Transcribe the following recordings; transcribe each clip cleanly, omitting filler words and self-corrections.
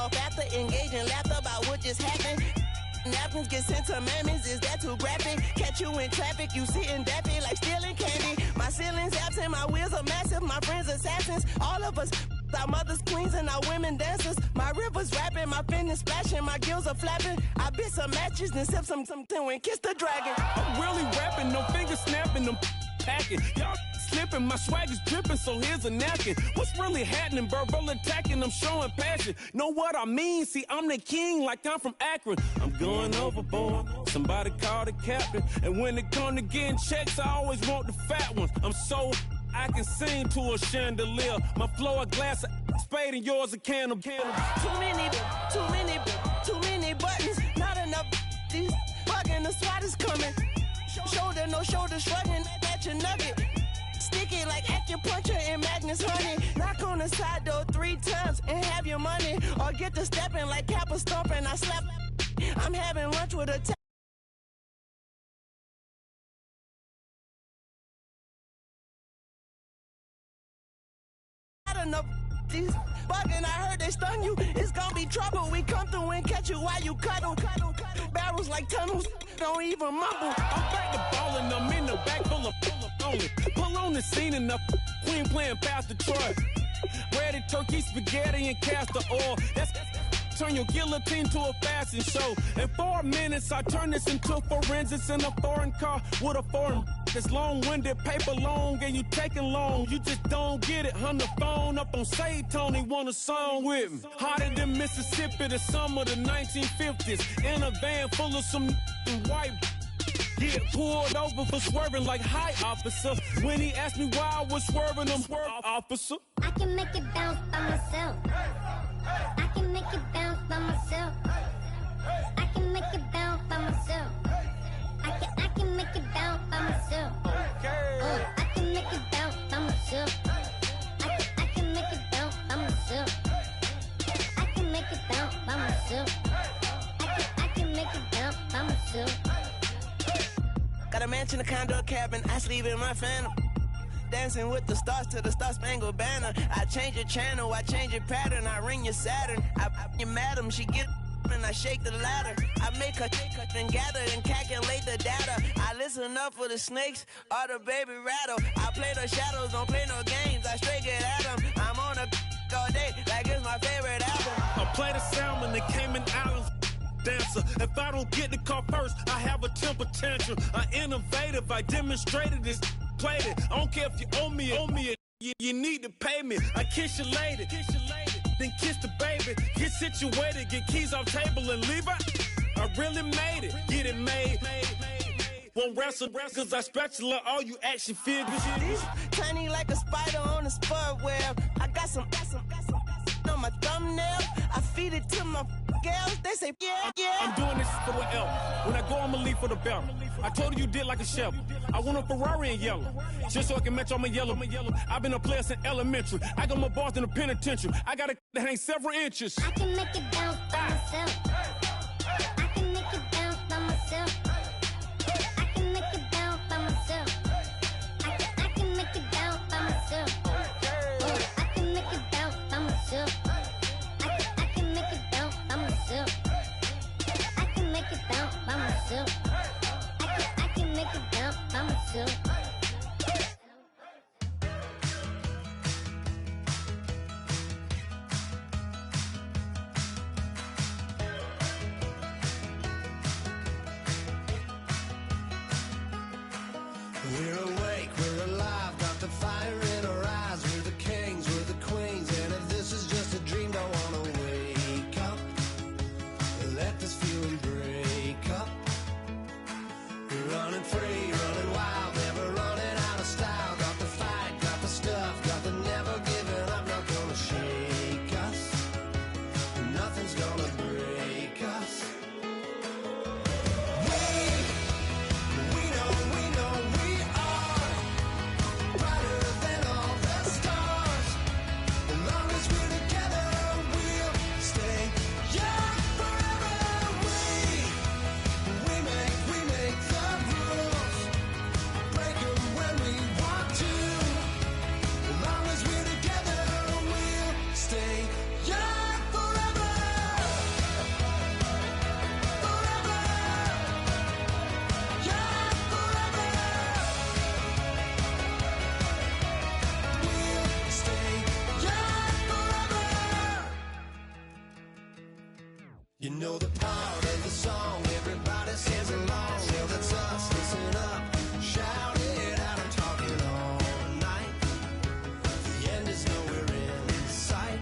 off after engaging laughter about what just happened. Napkins get sent to mammies, is that too graphic? Catch you in traffic, you sitting daffy like stealing candy. My ceiling's absent, my wheels are massive, my friends assassins. All of us, our mothers queens and our women dancers. My rivers rapping, my fingers splashing, my gills are flapping. I bit some matches, then sip something and kiss the dragon. I'm really rapping, no fingers snapping, them packing. Y'all slipping, my swag is dripping, so here's a napkin. What's really happening? Verbal attacking, I'm showing passion. Know what I mean? See, I'm the king, like I'm from Akron. I'm going overboard. Somebody call the captain. And when it come to getting checks, I always want the fat ones. I'm so I can sing to a chandelier. My flow a glass of spade and yours a can of Too many buttons. Not enough. These bugging, the SWAT is coming. Shoulder, no shoulder shrugging at your nugget. Sticky like acupuncture and Magnus honey. Knock on the side door 3 times and have your money. Or get to stepping like Kappa stomping. I slap. I'm having lunch with a not enough. These bugging, I heard they stung you. It's gonna be trouble. We come through and catch you while you cuddle. Barrels like tunnels, don't even mumble. I'm back to ballin', I'm in the back full of only. Pull on the scene enough. Queen playing Pastor Troy. Ready turkey, spaghetti, and castor oil. That's turn your guillotine to a fashion show. In 4 minutes, I turn this into forensics in a foreign car with a foreign. It's long-winded, paper long, and you taking long. You just don't get it. On the phone up on Say Tony, want a song with me. Hotter than Mississippi, the summer of the 1950s. In a van full of some white. Get pulled over for swerving like hi, officer. When he asked me why I was swerving, I'm swerve, officer. I can make it bounce by myself. I can make it bounce by myself. I can make it bounce by myself. I can make it bounce by myself. I can make it bounce by myself. I can make it bounce by myself. I can make it bounce by myself. I can make it bounce by myself. Got a mansion, a condo, a cabin. I sleep in my phantom. Dancing with the stars to the Star-Spangled Banner. I change your channel, I change your pattern. I ring your Saturn. I your madam, she get and I shake the ladder. I make her and gather and calculate the data. I listen up for the snakes or the baby rattle. I play the shadows, don't play no games. I straight get at them. I'm on a all day like it's my favorite album. I play the salmon, the Cayman Islands dancer. If I don't get the car first, I have a temper tantrum. I'm innovative, I demonstrated this, played it. I don't care if you owe me it. You need to pay me. I kiss your lady, then kiss the baby. Get situated, get keys off table and leave her. I really made it, get it made. Won't wrestle, cause I spatula all you action figures. Tiny like a spider on a spud web. I got some on my thumbnail. I feed it to my girls. They say, yeah. I'm doing this for the L. When I go, I'ma leave for the belt. I told you did like a chef. I want a Ferrari in yellow, just so I can match all my yellow. I've been a player since elementary. I got more bars than a penitentiary. I got a that ain't several inches. I can make it bounce by myself. I can make it bounce by myself. I can make it bounce by myself. I can make it bounce by myself. I can make it bounce by myself. I can make it bounce by myself. I can make it bounce by myself. I can make it bounce by myself. We're awake, we're alive, got the fire in our eyes. We're the kings, we're the queens, and if this is just a dream, don't wanna wake up. Let this feeling break up. We're running free, running wild, never running out of style. Got the fight, got the stuff, got the never giving up. Not gonna shake us, nothing's gonna break us. We know we are You know the part of the song, everybody sings along. Well, that's us, listen up, shout it out, I'm talking all night. The end is nowhere in sight.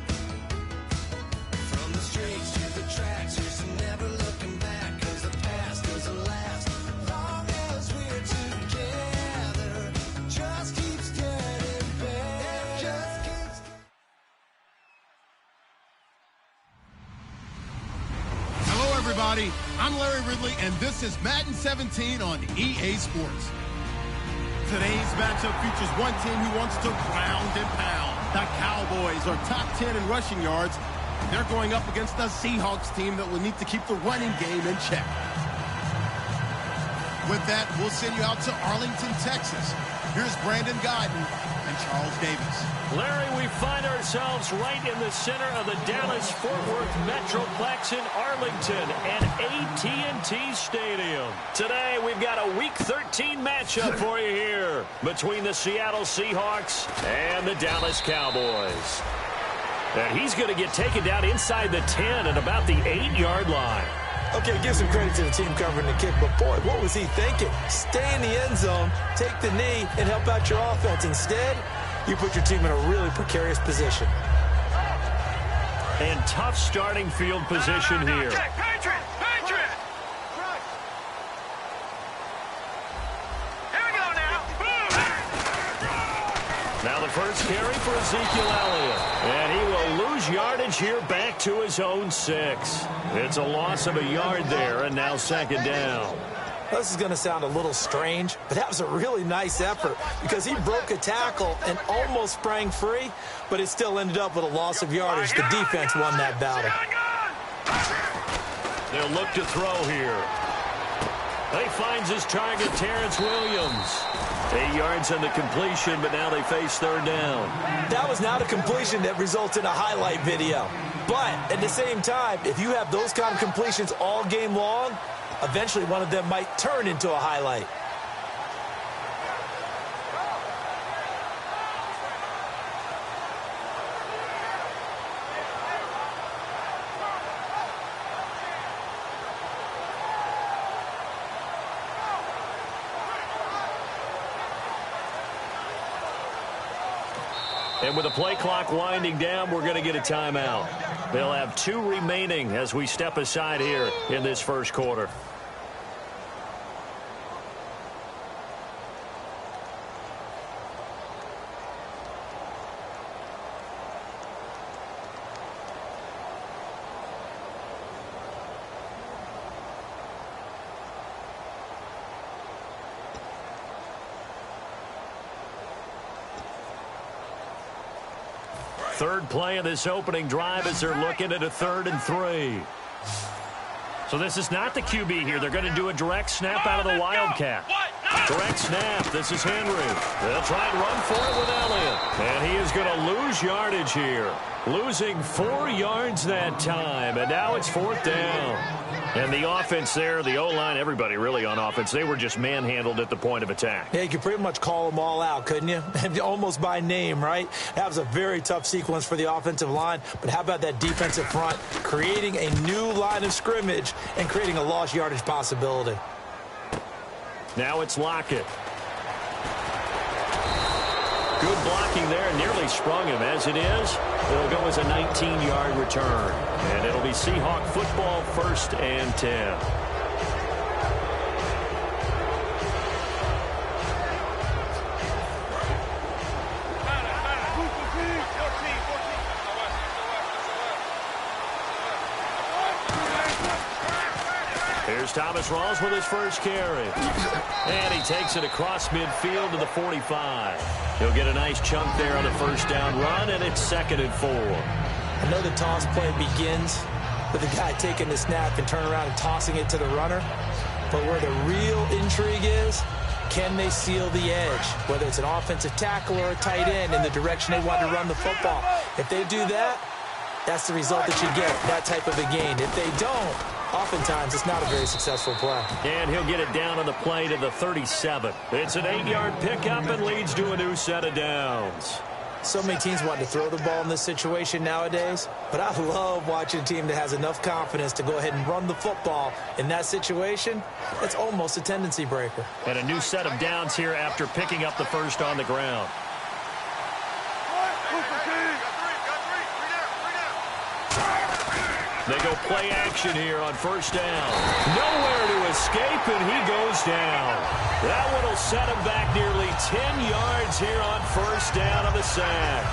From the streets to the tracks, here's never looking back, cause the past doesn't last. Long as we're together, just keeps getting better. Just keeps. Hello, everybody. I'm Larry Ridley, and this is Madden 17 on EA Sports. Today's matchup features one team who wants to ground and pound. The Cowboys are top 10 in rushing yards. They're going up against the Seahawks team that will need to keep the running game in check. With that, we'll send you out to Arlington, Texas. Here's Brandon Godden and Charles Davis. Larry, we find ourselves right in the center of the Dallas-Fort Worth Metroplex in Arlington and AT&T Stadium. Today, we've got a Week 13 matchup for you here between the Seattle Seahawks and the Dallas Cowboys. And he's going to get taken down inside the 10 at about the 8-yard line. Okay, give some credit to the team covering the kick, but boy, what was he thinking? Stay in the end zone, take the knee, and help out your offense. Instead, you put your team in a really precarious position. And tough starting field position here. Patriot! Here we go now. Now the first carry for Ezekiel Elliott. And he will lose yardage here back to his own 6. It's a loss of a yard there, and now second down. This is going to sound a little strange, but that was a really nice effort because he broke a tackle and almost sprang free, but it still ended up with a loss of yardage. The defense won that battle. They'll look to throw here. He finds his target, Terrence Williams. 8 yards on the completion, but now they face third down. That was not a completion that resulted in a highlight video. But at the same time, if you have those kind of completions all game long, eventually one of them might turn into a highlight. And with the play clock winding down, we're going to get a timeout. They'll have 2 remaining as we step aside here in this first quarter. Third play of this opening drive as they're looking at a 3rd and 3. So this is not the QB here. They're going to do a direct snap out of the Wildcat. Direct snap. This is Henry. They'll try and run for it with Elliott. And he is going to lose yardage here. Losing 4 yards that time. And now it's 4th down. And the offense there, the O-line, everybody really on offense, they were just manhandled at the point of attack. Yeah, you could pretty much call them all out, couldn't you? Almost by name, right? That was a very tough sequence for the offensive line. But how about that defensive front creating a new line of scrimmage and creating a lost yardage possibility? Now it's Lockett. Good blocking there, nearly sprung him. As it is, it'll go as a 19-yard return. And it'll be Seahawk football, 1st and 10. Here's Thomas Rawls with his first carry. And he takes it across midfield to the 45. He'll get a nice chunk there on the first down run, and it's 2nd and 4. I know the toss play begins with the guy taking the snap and turn around and tossing it to the runner. But where the real intrigue is, can they seal the edge? Whether it's an offensive tackle or a tight end in the direction they want to run the football. If they do that, that's the result that you get, that type of a gain. If they don't, oftentimes it's not a very successful play. And he'll get it down on the play to the 37. It's an 8-yard pickup and leads to a new set of downs. So many teams want to throw the ball in this situation nowadays, but I love watching a team that has enough confidence to go ahead and run the football in that situation. It's almost a tendency breaker. And a new set of downs here after picking up the first on the ground. They go play action here on first down. Nowhere to escape, and he goes down. That one will set him back nearly 10 yards here on first down on the sack.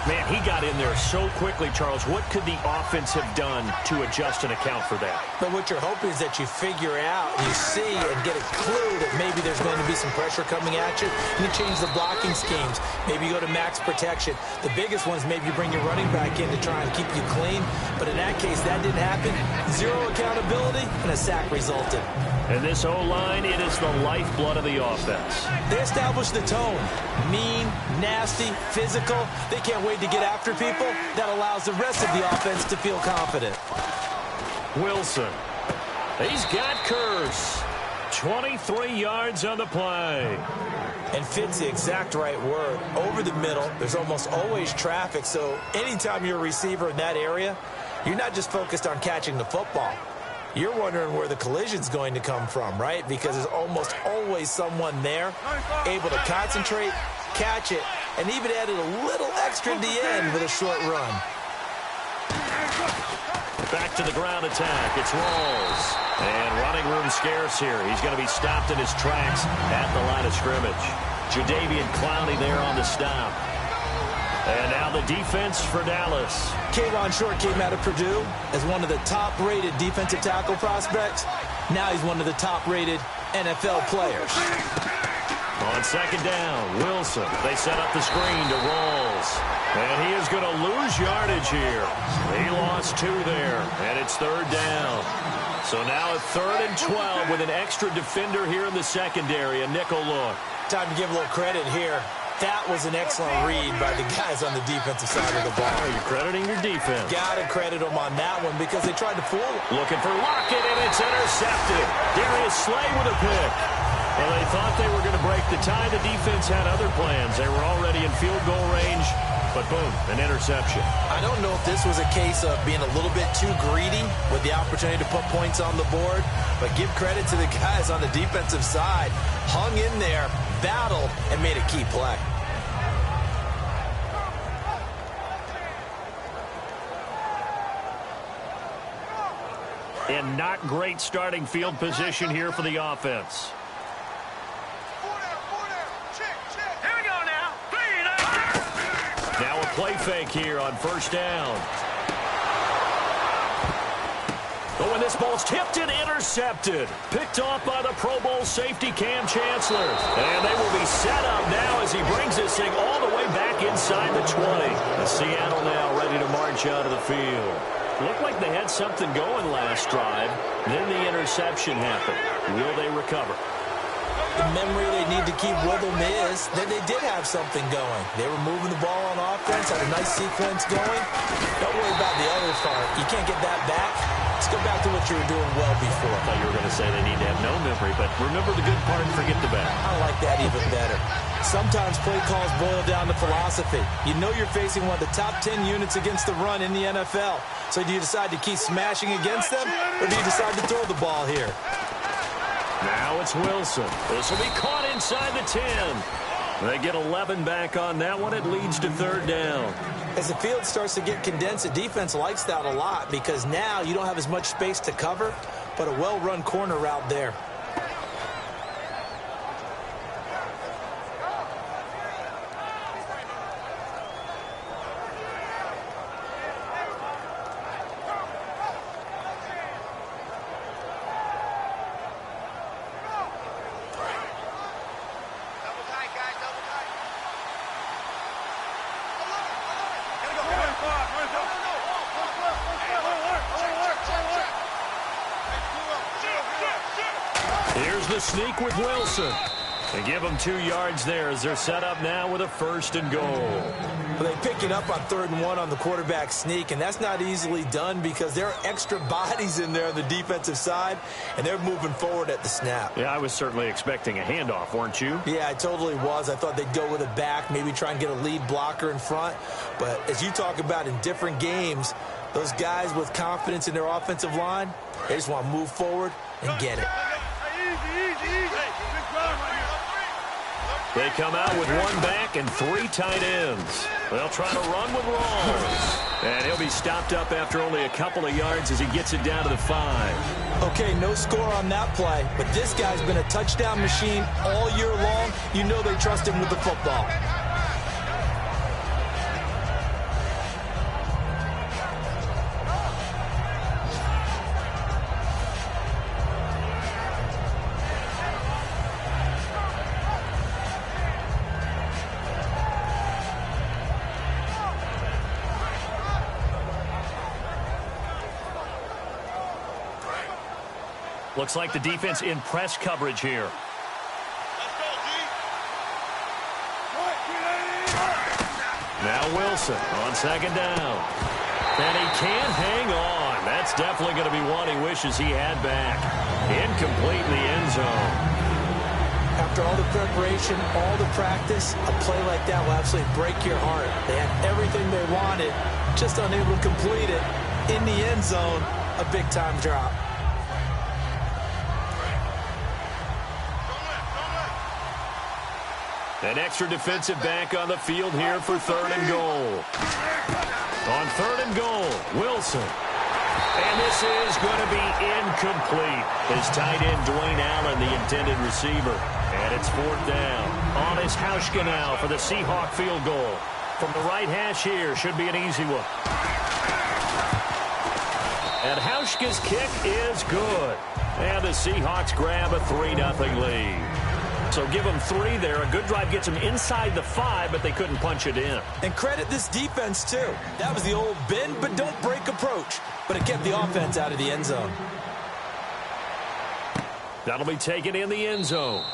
Man, he got in there so quickly, Charles. What could the offense have done to adjust and account for that? But what you're hoping is that you figure out, you see, and get a clue that maybe there's going to be some pressure coming at you. You change the blocking schemes. Maybe you go to max protection. The biggest ones, maybe you bring your running back in to try and keep you clean. But in that case, that didn't happen. Zero accountability, and a sack resulted. And this O-line, it is the lifeblood of the offense. They established the tone. Mean, nasty, physical. They can't wait to get after people. That allows the rest of the offense to feel confident. Wilson. He's got Curse. 23 yards on the play. And fits the exact right word. Over the middle, there's almost always traffic. So anytime you're a receiver in that area, you're not just focused on catching the football. You're wondering where the collision's going to come from, right? Because there's almost always someone there able to concentrate, catch it, and even added a little extra at the end with a short run. Back to the ground attack. It's Rawls. And running room scarce here. He's going to be stopped in his tracks at the line of scrimmage. Jadeveon Clowney there on the stop. And now the defense for Dallas. Kayvon Short came out of Purdue as one of the top-rated defensive tackle prospects. Now he's one of the top-rated NFL players. On second down, Wilson. They set up the screen to Rawls. And he is going to lose yardage here. He lost 2 there, and it's third down. So now a 3rd and 12 with an extra defender here in the secondary, a nickel look. Time to give a little credit here. That was an excellent read by the guys on the defensive side of the ball. Oh, you're crediting your defense. Got to credit them on that one because they tried to fool him. Looking for Lockett, and it's intercepted. Darius Slay with a pick. Well, they thought they were going to break the tie. The defense had other plans. They were already in field goal range, but boom, an interception. I don't know if this was a case of being a little bit too greedy with the opportunity to put points on the board, but give credit to the guys on the defensive side. Hung in there, battled, and made a key play. And not great starting field position here for the offense. Here we go now. Now a play fake here on first down. Oh, and this ball's tipped and intercepted. Picked off by the Pro Bowl safety Cam Chancellor. And they will be set up now as he brings this thing all the way back inside the 20. And Seattle now ready to march out of the field. Looked like they had something going last drive. Then the interception happened. Will they recover? The memory they need to keep with them is that they did have something going. They were moving the ball on offense, had a nice sequence going. Don't worry about the other part. You can't get that back. Let's go back to what you were doing well before. I thought you were going to say they need to have no memory, but remember the good part and forget the bad. I like that even better. Sometimes play calls boil down to philosophy. You know you're facing one of the top 10 units against the run in the NFL. So do you decide to keep smashing against them, or do you decide to throw the ball here? Now it's Wilson. This will be caught inside the 10. They get 11 back on that one. It leads to third down. As the field starts to get condensed, the defense likes that a lot because now you don't have as much space to cover, but a well-run corner route there. Here's the sneak with Wilson. They give them 2 yards there as they're set up now with a 1st and goal. Well, they pick it up on 3rd and 1 on the quarterback sneak, and that's not easily done because there are extra bodies in there on the defensive side, and they're moving forward at the snap. Yeah, I was certainly expecting a handoff, weren't you? Yeah, I totally was. I thought they'd go with a back, maybe try and get a lead blocker in front. But as you talk about in different games, those guys with confidence in their offensive line, they just want to move forward and get it. They come out with 1 back and 3 tight ends. They'll try to run with Rawls. And he'll be stopped up after only a couple of yards as he gets it down to the 5. Okay, no score on that play, but this guy's been a touchdown machine all year long. You know they trust him with the football. Looks like the defense in press coverage here. Now Wilson on 2nd down. And he can't hang on. That's definitely going to be one he wishes he had back. Incomplete in the end zone. After all the preparation, all the practice, a play like that will absolutely break your heart. They had everything they wanted, just unable to complete it. In the end zone, a big-time drop. An extra defensive back on the field here for 3rd and goal. On 3rd and goal, Wilson. And this is going to be incomplete. His tight end, Dwayne Allen, the intended receiver. And it's 4th down. On his Hauschka now for the Seahawk field goal. From the right hash here, should be an easy one. And Hauschka's kick is good. And the Seahawks grab a 3-0 lead. So give them 3 there. A good drive gets them inside the 5, but they couldn't punch it in. And credit this defense, too. That was the old bend but don't break approach. But it kept the offense out of the end zone. That'll be taken in the end zone.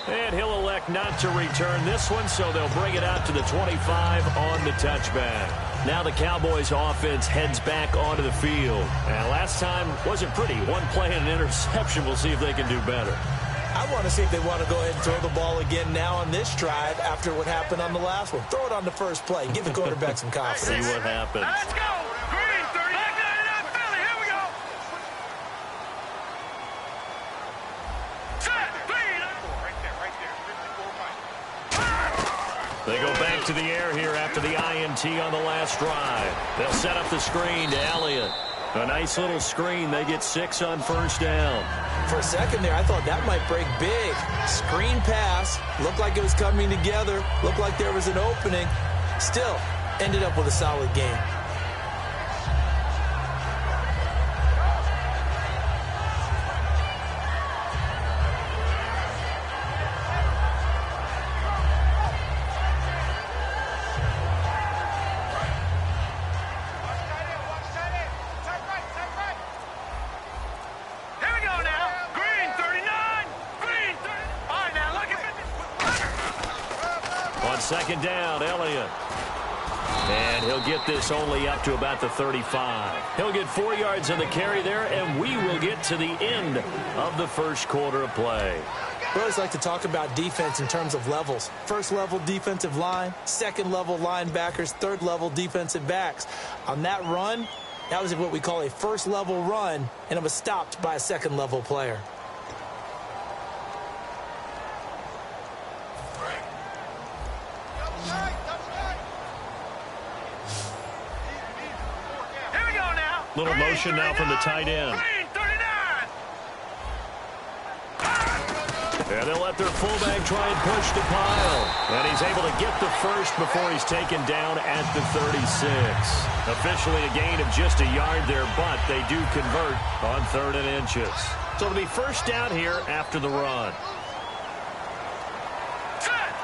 And he'll elect not to return this one, so they'll bring it out to the 25 on the touchback. Now the Cowboys offense heads back onto the field. And last time wasn't pretty. 1 play and an interception. We'll see if they can do better. I want to see if they want to go ahead and throw the ball again now on this drive after what happened on the last one. Throw it on the first play. Give the quarterback some confidence. See what happens. Let's go. Green 30. Philly, here we go. Set. Green. Right there. They go back to the air here after the INT on the last drive. They'll set up the screen to Elliott. A nice little screen. They get 6 on 1st down. For a second there, I thought that might break big. Screen pass. Looked like it was coming together. Looked like there was an opening. Still, ended up with a solid game. Second down, Elliott. And he'll get this only up to about the 35. He'll get 4 yards on the carry there, and we will get to the end of the first quarter of play. We always like to talk about defense in terms of levels. First level defensive line, second level linebackers, third level defensive backs. On that run, that was what we call a first level run, and it was stopped by a second level player. Little motion now from the tight end. And they'll let their fullback try and push the pile. And he's able to get the first before he's taken down at the 36. Officially a gain of just a yard there, but they do convert on 3rd and inches. So it'll be first down here after the run.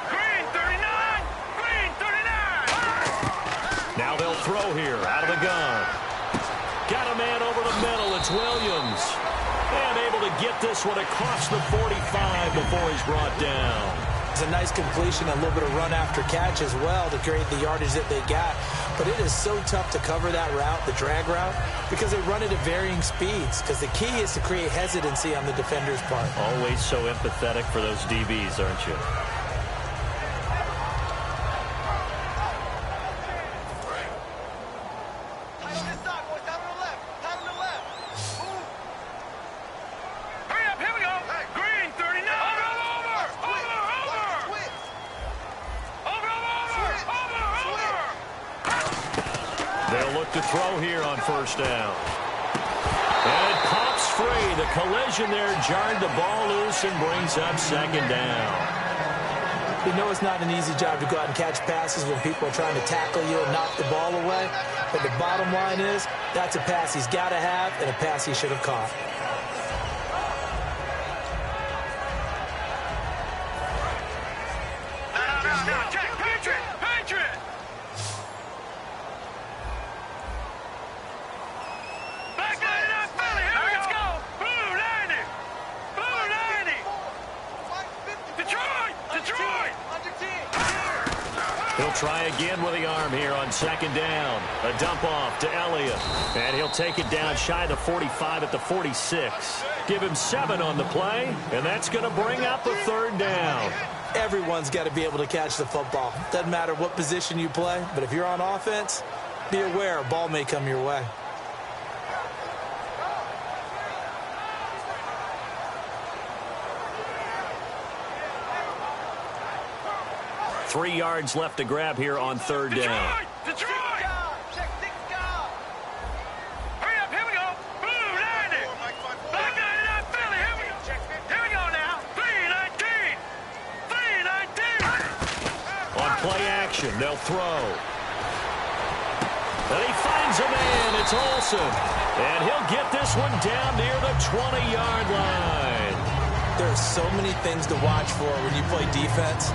Green 39! Green 39! Now they'll throw here out of the gun. Got a man over the middle. It's Williams. And able to get this one across the 45 before he's brought down. It's a nice completion, a little bit of run after catch as well to create the yardage that they got. But it is so tough to cover that route, the drag route, because they run it at varying speeds. Because the key is to create hesitancy on the defender's part. Always so empathetic for those DBs, aren't you? To throw here on first down. And it pops free. The collision there jarred the ball loose and brings up second down. We know it's not an easy job to go out and catch passes when people are trying to tackle you and knock the ball away. But the bottom line is, that's a pass he's got to have and a pass he should have caught. Try again with the arm here on second down. A dump off to Elliott. And he'll take it down shy of the 45 at the 46. Give him 7 on the play, and that's going to bring up a third down. Everyone's got to be able to catch the football. Doesn't matter what position you play, but if you're on offense, be aware a ball may come your way. Three yards left to grab here on third down. Detroit! Hurry up, here we go. Blue 90. Black 99 Philly, here we go. Here we go now. 319. 319. On play action, they'll throw. And he finds a man. It's Olsen. And he'll get this one down near the 20-yard line. There are so many things to watch for when you play defense.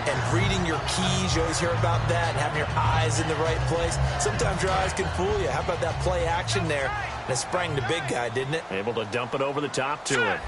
And reading your keys, you always hear about that, and having your eyes in the right place. Sometimes your eyes can fool you. How about that play action there? And it sprang the big guy, didn't it? Able to dump it over the top to him.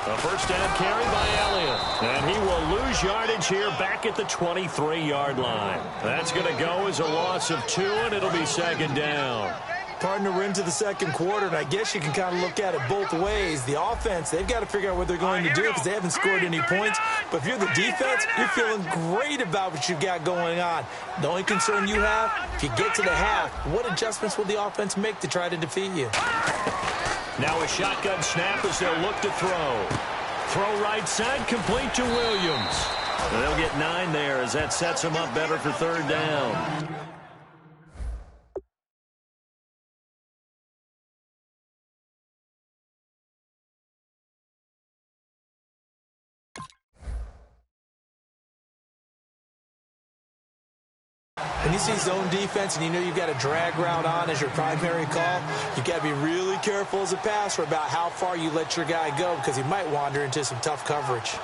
A first down carry by Elliott. And he will lose yardage here back at the 23-yard line. That's going to go as a loss of 2, and it'll be second down. Partner, we're into the second quarter, and I guess you can kind of look at it both ways. The offense, they've got to figure out what they're going to do because they haven't scored any points. But if you're the defense, you're feeling great about what you've got going on. The only concern you have, if you get to the half, what adjustments will the offense make to try to defeat you? Now a shotgun snap as they'll look to throw. Throw right side, complete to Williams. And they'll get 9 there as that sets them up better for third down. When you see zone defense and you know you've got a drag route on as your primary call, you've got to be really careful as a passer about how far you let your guy go because he might wander into some tough coverage.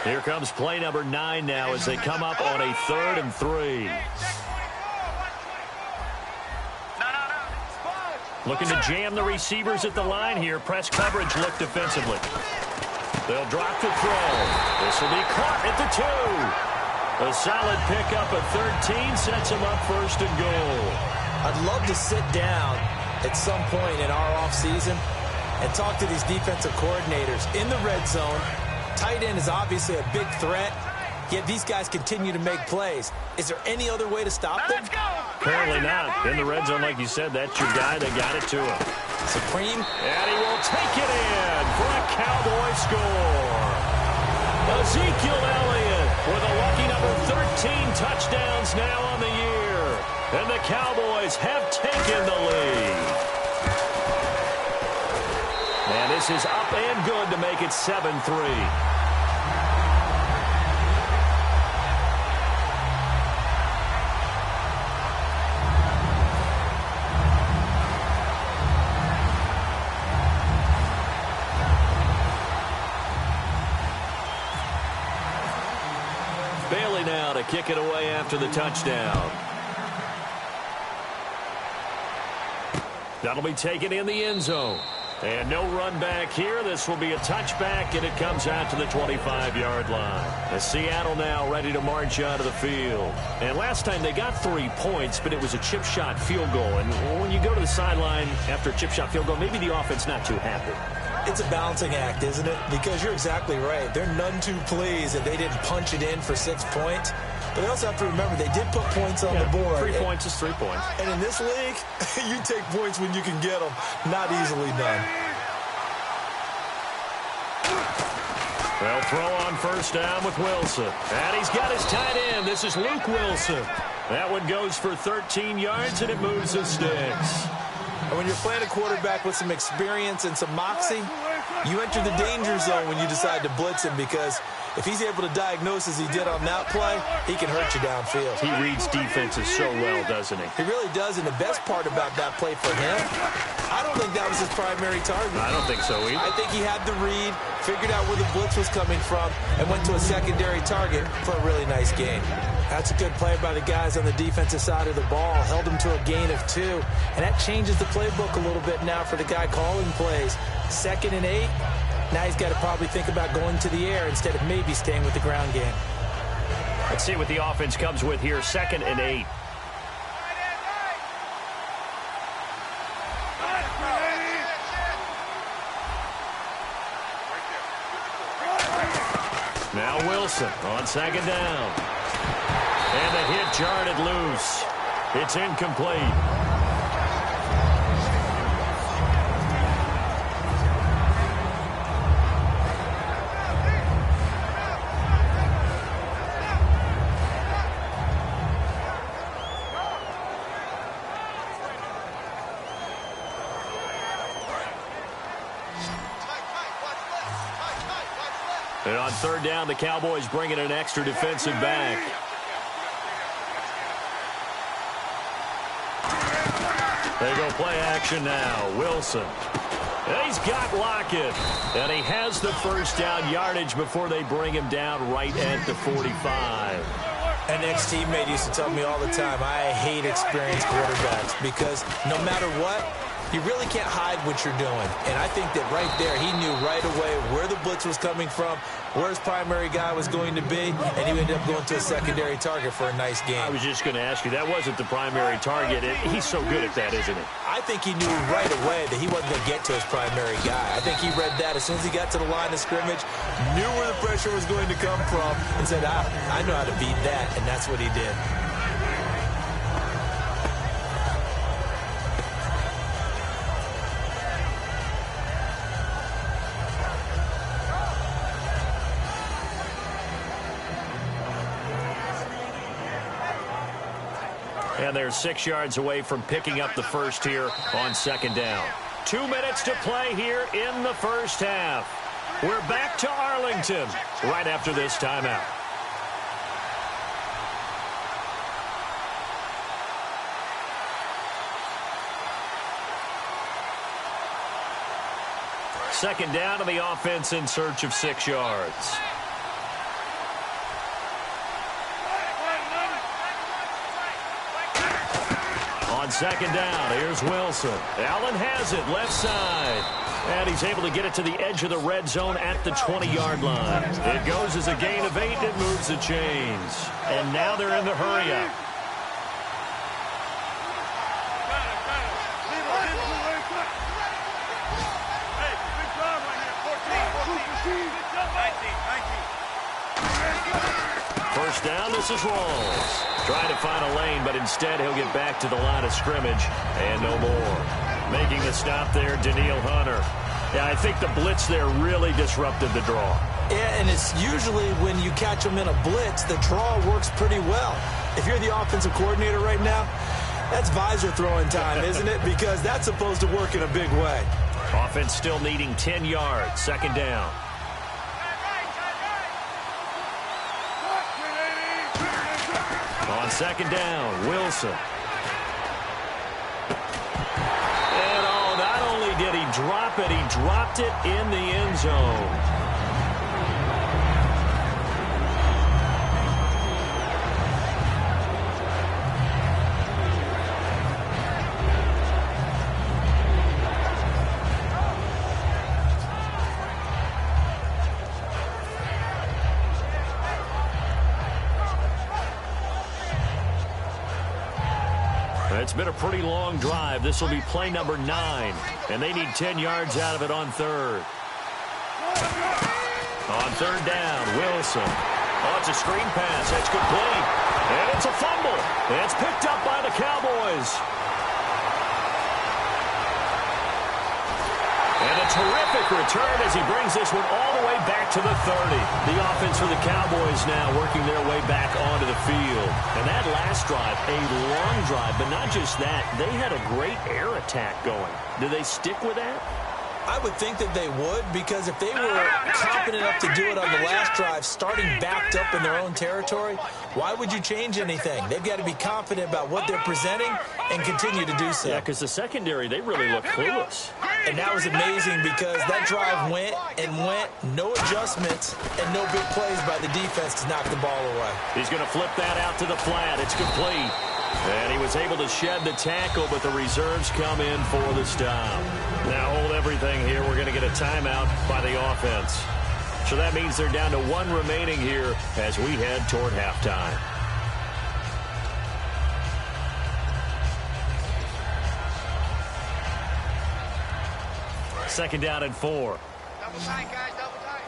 Here comes play number 9 now as they come up on a 3rd and 3. Looking to jam the receivers at the line here. Press coverage look defensively. They'll drop the throw. This will be caught at the 2. A solid pickup at 13 sets them up 1st and goal. I'd love to sit down at some point in our offseason and talk to these defensive coordinators in the red zone. Tight end is obviously a big threat, yet these guys continue to make plays. Is there any other way to stop them? Apparently not. In the red zone, like you said, that's your guy. They got it to him. Supreme. And he will take it in for a Cowboy score. Ezekiel Elliott with a lucky number 13 touchdowns now on the year. And the Cowboys have taken the lead. And this is up and good to make it 7-3. kick it away after the touchdown. That'll be taken in the end zone. And no run back here. This will be a touchback, and it comes out to the 25-yard line. As Seattle now ready to march out of the field. And last time they got 3 points, but it was a chip shot field goal. And when you go to the sideline after a chip shot field goal, maybe the offense not too happy. It's a balancing act, isn't it? Because you're exactly right. They're none too pleased that they didn't punch it in for 6 points. But they also have to remember they did put points on the board. 3 points is 3 points. And in this league, you take points when you can get them. Not easily done. They'll throw on first down with Wilson. And he's got his tight end. This is Luke Wilson. That one goes for 13 yards, and it moves the sticks. And when you're playing a quarterback with some experience and some moxie, you enter the danger zone when you decide to blitz him, because if he's able to diagnose as he did on that play, he can hurt you downfield. He reads defenses so well, doesn't he? He really does, and the best part about that play for him, I don't think that was his primary target. I don't think so either. I think he had the read, figured out where the blitz was coming from, and went to a secondary target for a really nice gain. That's a good play by the guys on the defensive side of the ball. Held him to a gain of 2, and that changes the playbook a little bit now for the guy calling plays. 2nd and 8. Now he's got to probably think about going to the air instead of maybe staying with the ground game. Let's see what the offense comes with here. 2nd and 8. Now Wilson on 2nd down. And the hit jarred it loose. It's incomplete. And on 3rd down, the Cowboys bring in an extra defensive back. They go play action now. Wilson. And he's got Lockett. And he has the first down yardage before they bring him down right at the 45. An ex-teammate used to tell me all the time, I hate experienced quarterbacks, because no matter what, you really can't hide what you're doing. And I think that right there, he knew right away where the blitz was coming from, where his primary guy was going to be, and he ended up going to a secondary target for a nice game. I was just going to ask you, that wasn't the primary target. He's so good at that, isn't he? I think he knew right away that he wasn't going to get to his primary guy. I think he read that as soon as he got to the line of scrimmage, knew where the pressure was going to come from, and said, I know how to beat that, and that's what he did. And they're 6 yards away from picking up the first here on 2nd down. 2 minutes to play here in the first half. We're back to Arlington right after this timeout. Second down, to the offense in search of 6 yards. On 2nd down, here's Wilson. Allen has it, left side. And he's able to get it to the edge of the red zone at the 20-yard line. It goes as a gain of 8, and it moves the chains. And now they're in the hurry-up. First down, this is Rawls. Trying to find a lane, but instead he'll get back to the line of scrimmage and no more. Making the stop there, Daniil Hunter. Yeah, I think the blitz there really disrupted the draw. Yeah, and it's usually when you catch them in a blitz, the draw works pretty well. If you're the offensive coordinator right now, that's visor throwing time, isn't it? Because that's supposed to work in a big way. Offense still needing 10 yards, 2nd down. On 2nd down, Wilson. And not only did he drop it, he dropped it in the end zone. It's been a pretty long drive. This will be play number 9, and they need 10 yards out of it on third. On third down, Wilson. Oh, it's a screen pass. That's complete. And it's a fumble. It's picked up by the Cowboys. And a terrific return as he brings this one all the way back to the 30. The offense for the Cowboys now working their way back onto the field. And that last drive, a long drive, but not just that. They had a great air attack going. Do they stick with that? I would think that they would, because if they were confident enough to do it on the last drive, starting backed up in their own territory, why would you change anything? They've got to be confident about what they're presenting and continue to do so. Yeah, because the secondary, they really look clueless. And that was amazing because that drive went, no adjustments, and no big plays by the defense to knock the ball away. He's going to flip that out to the flat. It's complete. And he was able to shed the tackle, but the reserves come in for the stop. Now hold everything here. We're going to get a timeout by the offense. So that means they're down to 1 remaining here as we head toward halftime. Second down and 4. Double tight, guys, double tight.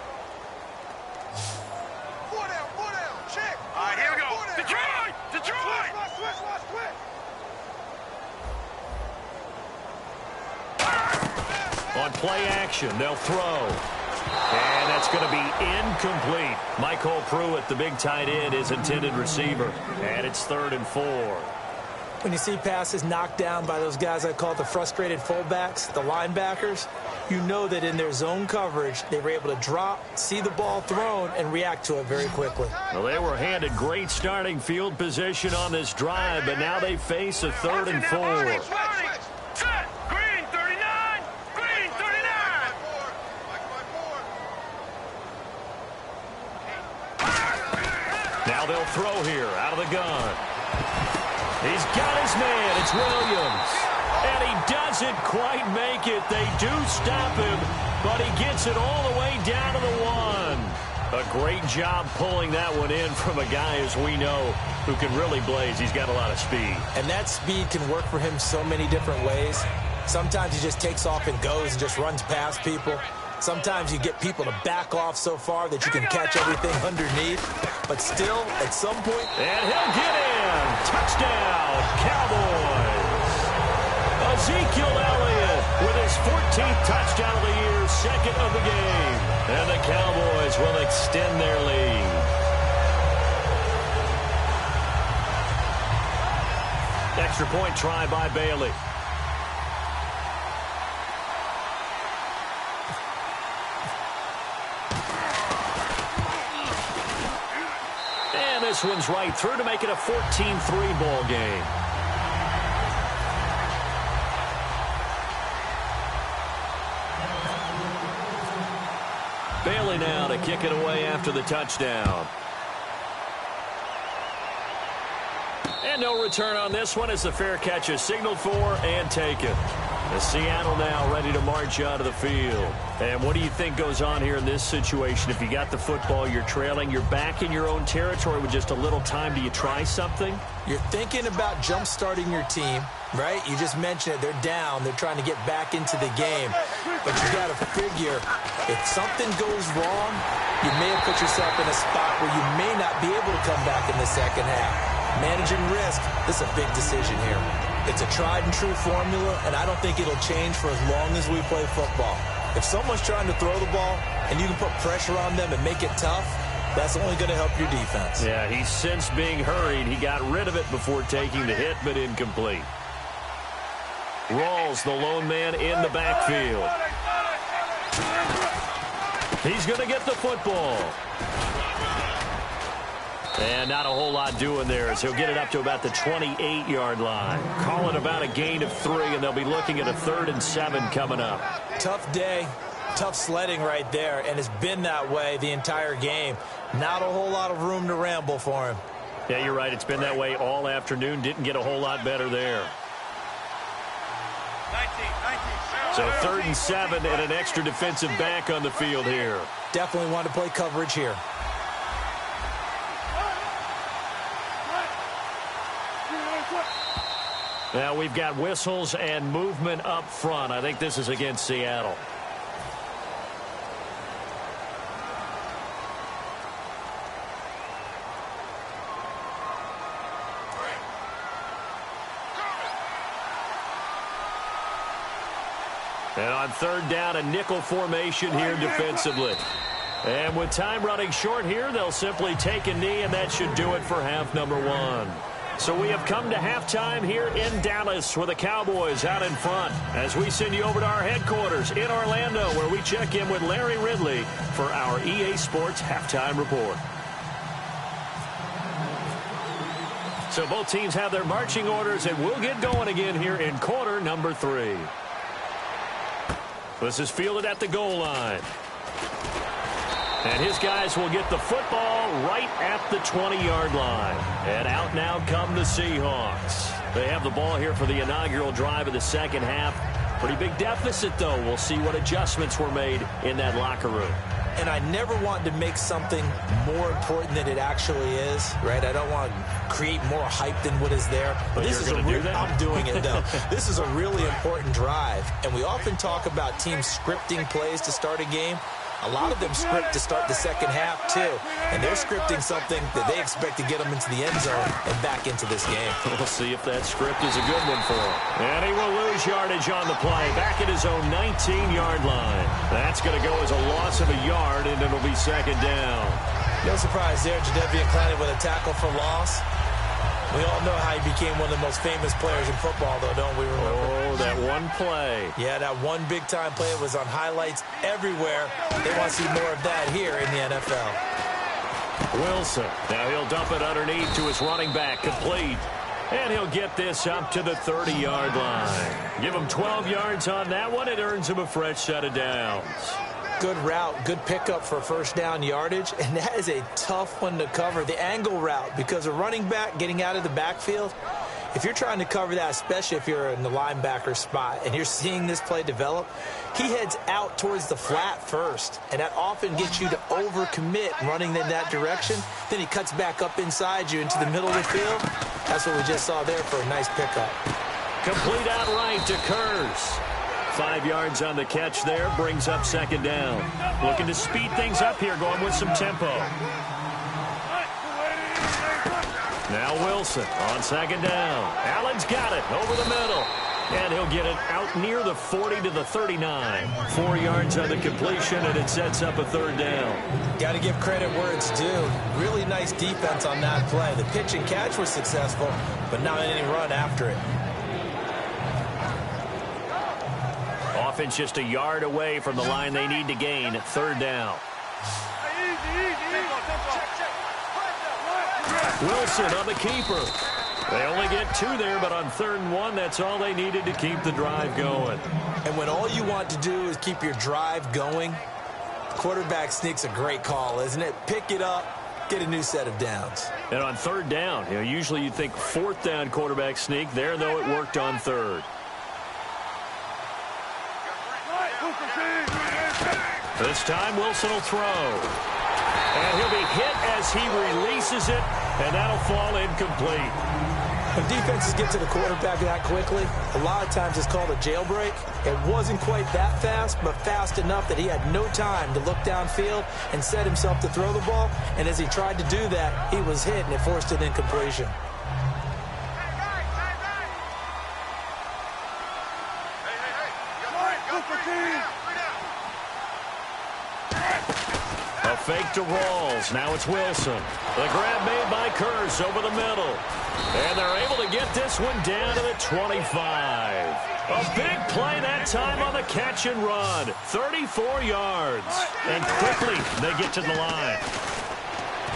4 down, check. All right, here we go. Detroit! Switch. On play action, they'll throw. And that's going to be incomplete. Michael Pruitt, the big tight end, is intended receiver. And it's 3rd and 4. When you see passes knocked down by those guys I call the frustrated fullbacks, the linebackers, you know that in their zone coverage, they were able to drop, see the ball thrown, and react to it very quickly. Well, they were handed great starting field position on this drive, but now they face a 3rd and 4. Set. Green 39. Green 39. Now they'll throw here out of the gun. He's got his man. It's Williams. And he doesn't quite make it. They do stop him, but he gets it all the way down to the 1. A great job pulling that one in from a guy, as we know, who can really blaze. He's got a lot of speed. And that speed can work for him so many different ways. Sometimes he just takes off and goes and just runs past people. Sometimes you get people to back off so far that you can catch everything underneath. But still, at some point... And he'll get in. Touchdown, Cowboys. Ezekiel Elliott with his 14th touchdown of the year, 2nd of the game. And the Cowboys will extend their lead. Extra point try by Bailey. And this one's right through to make it a 14-3 ball game. Bailey now to kick it away after the touchdown. And no return on this one as the fair catch is signaled for and taken. The Seattle now ready to march out of the field. And what do you think goes on here in this situation? If you got the football, you're trailing, you're back in your own territory with just a little time. Do you try something? You're thinking about jump-starting your team, right? You just mentioned it. They're down. They're trying to get back into the game. But you got to figure, if something goes wrong, you may have put yourself in a spot where you may not be able to come back in the second half. Managing risk, this is a big decision here. It's a tried-and-true formula, and I don't think it'll change for as long as we play football. If someone's trying to throw the ball and you can put pressure on them and make it tough, that's only going to help your defense. Yeah, he's since being hurried. He got rid of it before taking the hit, but incomplete. Rawls, the lone man in the backfield. He's going to get the football. And not a whole lot doing there as he'll get it up to about the 28-yard line. Call it about a gain of 3, and they'll be looking at a 3rd and 7 coming up. Tough day, tough sledding right there, and it's been that way the entire game. Not a whole lot of room to ramble for him. Yeah, you're right. It's been that way all afternoon. Didn't get a whole lot better there. 19. So 3rd and 7 and an extra defensive back on the field here. Definitely want to play coverage here. Now we've got whistles and movement up front. I think this is against Seattle. And on third down, a nickel formation here defensively. And with time running short here, they'll simply take a knee, and that should do it for half number one. So we have come to halftime here in Dallas with the Cowboys out in front as we send you over to our headquarters in Orlando where we check in with Larry Ridley for our EA Sports Halftime Report. So both teams have their marching orders, and we'll get going again here in quarter number 3. This is fielded at the goal line. And his guys will get the football right at the 20-yard line. And out now come the Seahawks. They have the ball here for the inaugural drive of the second half. Pretty big deficit, though. We'll see what adjustments were made in that locker room. And I never want to make something more important than it actually is, right? I don't want to create more hype than what is there. But this is I'm doing it, though. This is a really important drive. And we often talk about teams scripting plays to start a game. A lot of them script to start the second half, too. And they're scripting something that they expect to get them into the end zone and back into this game. We'll see if that script is a good one for him. And he will lose yardage on the play, back at his own 19-yard line. That's going to go as a loss of a yard, and it'll be second down. No surprise there, Jadeveon Clowney with a tackle for loss. We all know how he became one of the most famous players in football, though, don't we remember? Oh, that one play. Yeah, that one big-time play was on highlights everywhere. They want to see more of that here in the NFL. Wilson. Now he'll dump it underneath to his running back, complete. And he'll get this up to the 30-yard line. Give him 12 yards on that one. It earns him a fresh set of downs. Good route, good pickup for first down yardage, and that is a tough one to cover, the angle route, because a running back getting out of the backfield, if you're trying to cover that, especially if you're in the linebacker spot and you're seeing this play develop, he heads out towards the flat first, and that often gets you to overcommit running in that direction. Then he cuts back up inside you into the middle of the field. That's what we just saw there for a nice pickup. Complete outright to Kurz. 5 yards on the catch there, brings up second down. Looking to speed things up here, going with some tempo. Now Wilson on second down. Allen's got it over the middle. And he'll get it out near the 40 to the 39. 4 yards on the completion, and it sets up a third down. Got to give credit where it's due. Really nice defense on that play. The pitch and catch was successful, but not any run after it. Offense just a yard away from the line they need to gain. Third down. Wilson on the keeper. They only get 2 there, but on 3rd and 1, that's all they needed to keep the drive going. And when all you want to do is keep your drive going, quarterback sneak's a great call, isn't it? Pick it up, get a new set of downs. And on 3rd down, usually you'd think 4th down quarterback sneak. There, though, it worked on 3rd. This time, Wilson will throw. And he'll be hit as he releases it, and that'll fall incomplete. When defenses get to the quarterback that quickly, a lot of times it's called a jailbreak. It wasn't quite that fast, but fast enough that he had no time to look downfield and set himself to throw the ball. And as he tried to do that, he was hit, and it forced an incompletion. Fake to Rawls. Now it's Wilson. The grab made by Kurz over the middle. And they're able to get this one down to the 25. A big play that time on the catch and run. 34 yards. And quickly they get to the line.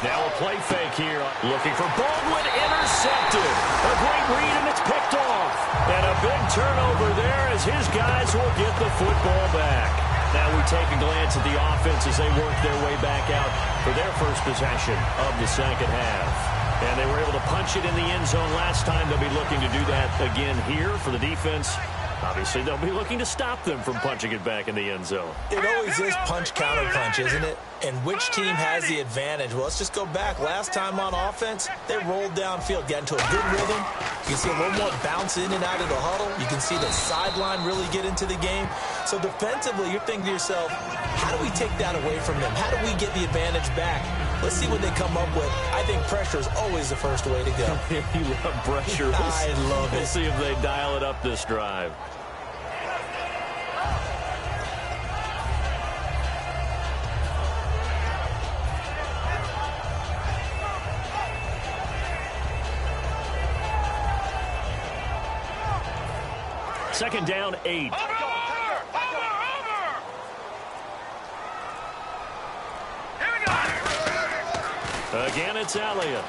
Now a play fake here. Looking for Baldwin. Intercepted. A great read, and it's picked off. And a big turnover there as his guys will get the football back. Now we take a glance at the offense as they work their way back out for their first possession of the second half. And they were able to punch it in the end zone last time. They'll be looking to do that again here for the defense. Obviously, they'll be looking to stop them from punching it back in the end zone. It always is punch-counter-punch, isn't it? And which team has the advantage? Well, let's just go back. Last time on offense, they rolled downfield, got into a good rhythm. You can see a little more bounce in and out of the huddle. You can see the sideline really get into the game. So defensively, you're thinking to yourself, how do we take that away from them? How do we get the advantage back? Let's see what they come up with. I think pressure is always the first way to go. You love pressure. I love it. We'll see if they dial it up this drive. Second down, 8. Again, it's Elliott.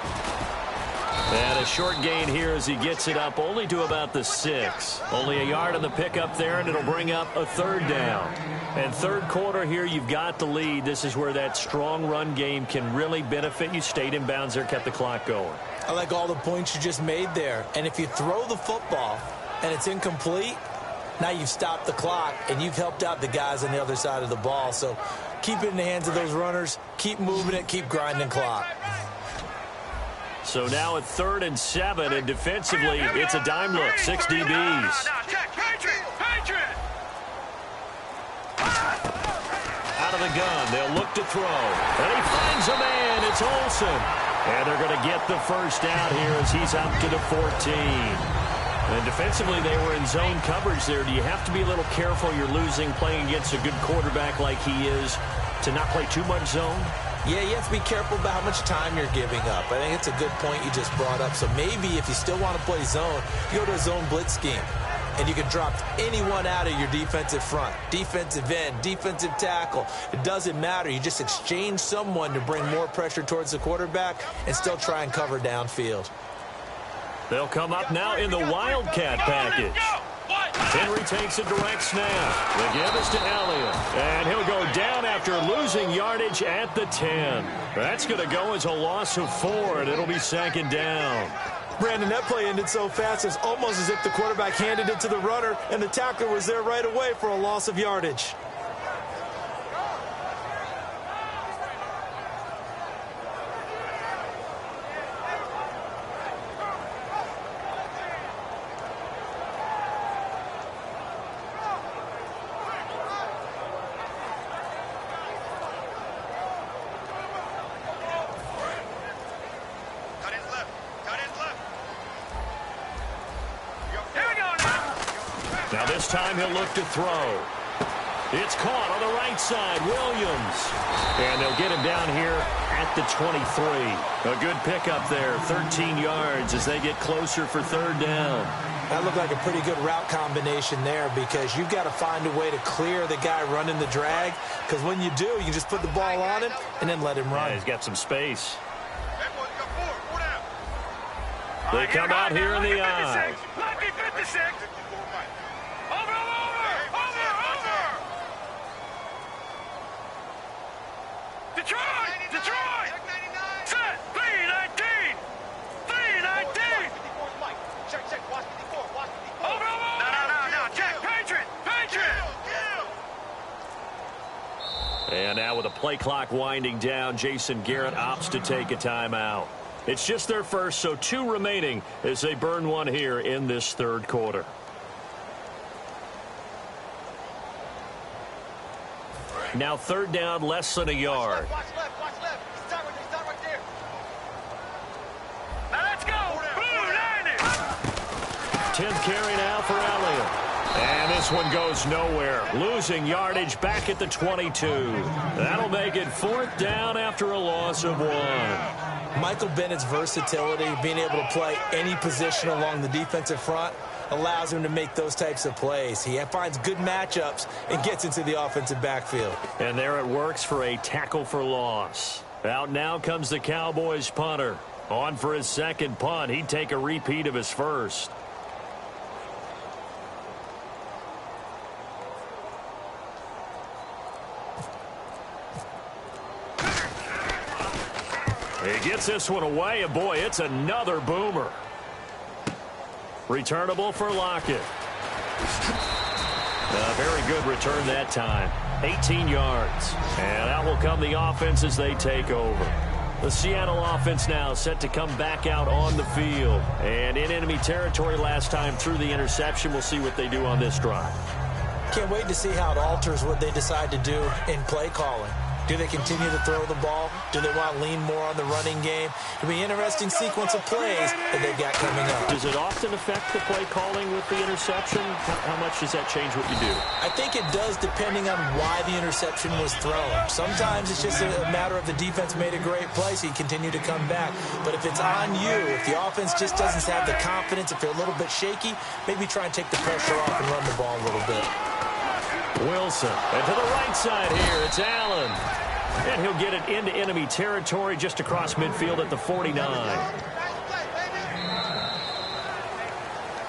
And a short gain here as he gets it up only to about the 6. Only a yard on the pickup there, and it'll bring up a third down. And third quarter here, you've got the lead. This is where that strong run game can really benefit you. Stayed in bounds there, kept the clock going. I like all the points you just made there. And if you throw the football and it's incomplete, now you've stopped the clock and you've helped out the guys on the other side of the ball. So keep it in the hands of those runners. Keep moving it. Keep grinding clock. So now at 3rd and 7, and defensively, it's a dime look. 6 DBs. Out of the gun, they'll look to throw. And he finds a man. It's Olsen. And they're going to get the first down here as he's up to the 14. And defensively, they were in zone coverage there. Do you have to be a little careful? You're losing playing against a good quarterback like he is to not play too much zone? Yeah, you have to be careful about how much time you're giving up. I think it's a good point you just brought up. So maybe if you still want to play zone, you go to a zone blitz scheme. And you can drop anyone out of your defensive front. Defensive end, defensive tackle. It doesn't matter. You just exchange someone to bring more pressure towards the quarterback and still try and cover downfield. They'll come up now in the Wildcat package. Henry takes a direct snap. The give is to Elliott. And he'll go down after losing yardage at the 10. That's going to go as a loss of 4, and it'll be second down. Brandon, that play ended so fast, it's almost as if the quarterback handed it to the runner, and the tackler was there right away for a loss of yardage. Now this time he'll look to throw. It's caught on the right side, Williams. And they'll get him down here at the 23. A good pickup there, 13 yards as they get closer for third down. That looked like a pretty good route combination there because you've got to find a way to clear the guy running the drag. Because when you do, you can just put the ball on him and then let him run. Yeah, he's got some space. They come out here in the eye. Lucky 56. Over. Detroit. Set. 319. Check. Watch 54. Over. No. Check. Patriot. And now with the play clock winding down, Jason Garrett opts to take a timeout. It's just their first, so 2 remaining as they burn one here in this third quarter. Now third down, less than a yard. Watch left. Start right there. Now let's go. Blue 90. 10th carry now for Elliott. And this one goes nowhere. Losing yardage back at the 22. That'll make it 4th down after a loss of 1. Michael Bennett's versatility, being able to play any position along the defensive front, allows him to make those types of plays. He finds good matchups and gets into the offensive backfield. And there it works for a tackle for loss. Out now comes the Cowboys punter. On for his second punt. He'd take a repeat of his first. He gets this one away, and boy, it's another boomer. Returnable for Lockett. A very good return that time. 18 yards. And out will come the offense as they take over. The Seattle offense now set to come back out on the field. And in enemy territory last time through the interception. We'll see what they do on this drive. Can't wait to see how it alters what they decide to do in play calling. Do they continue to throw the ball? Do they want to lean more on the running game? It'll be an interesting sequence of plays that they've got coming up. Does it often affect the play calling with the interception? How much does that change what you do? I think it does depending on why the interception was thrown. Sometimes it's just a matter of the defense made a great play, so you continue to come back. But if it's on you, if the offense just doesn't have the confidence, if they're a little bit shaky, maybe try and take the pressure off and run the ball a little bit. Wilson, and to the right side here, it's Allen. And he'll get it into enemy territory just across midfield at the 49.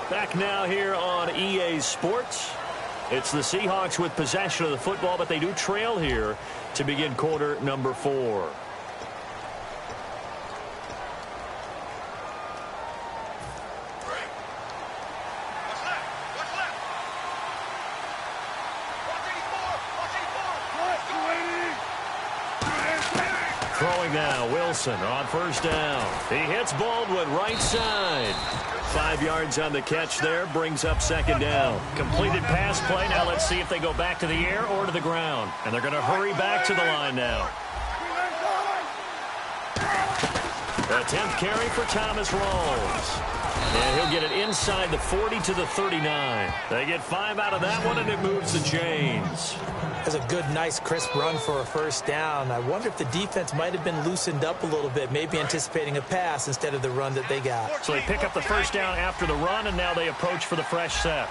Back now here on EA Sports. It's the Seahawks with possession of the football, but they do trail here to begin quarter number 4. Throwing now, Wilson on first down. He hits Baldwin right side. 5 yards on the catch there, brings up second down. Completed pass play. Now let's see if they go back to the air or to the ground. And they're going to hurry back to the line now. The 10th carry for Thomas Rawls. And he'll get it inside the 40 to the 39. They get 5 out of that one, and it moves the chains. That's a good, nice, crisp run for a first down. I wonder if the defense might have been loosened up a little bit, maybe anticipating a pass instead of the run that they got. So they pick up the first down after the run, and now they approach for the fresh set.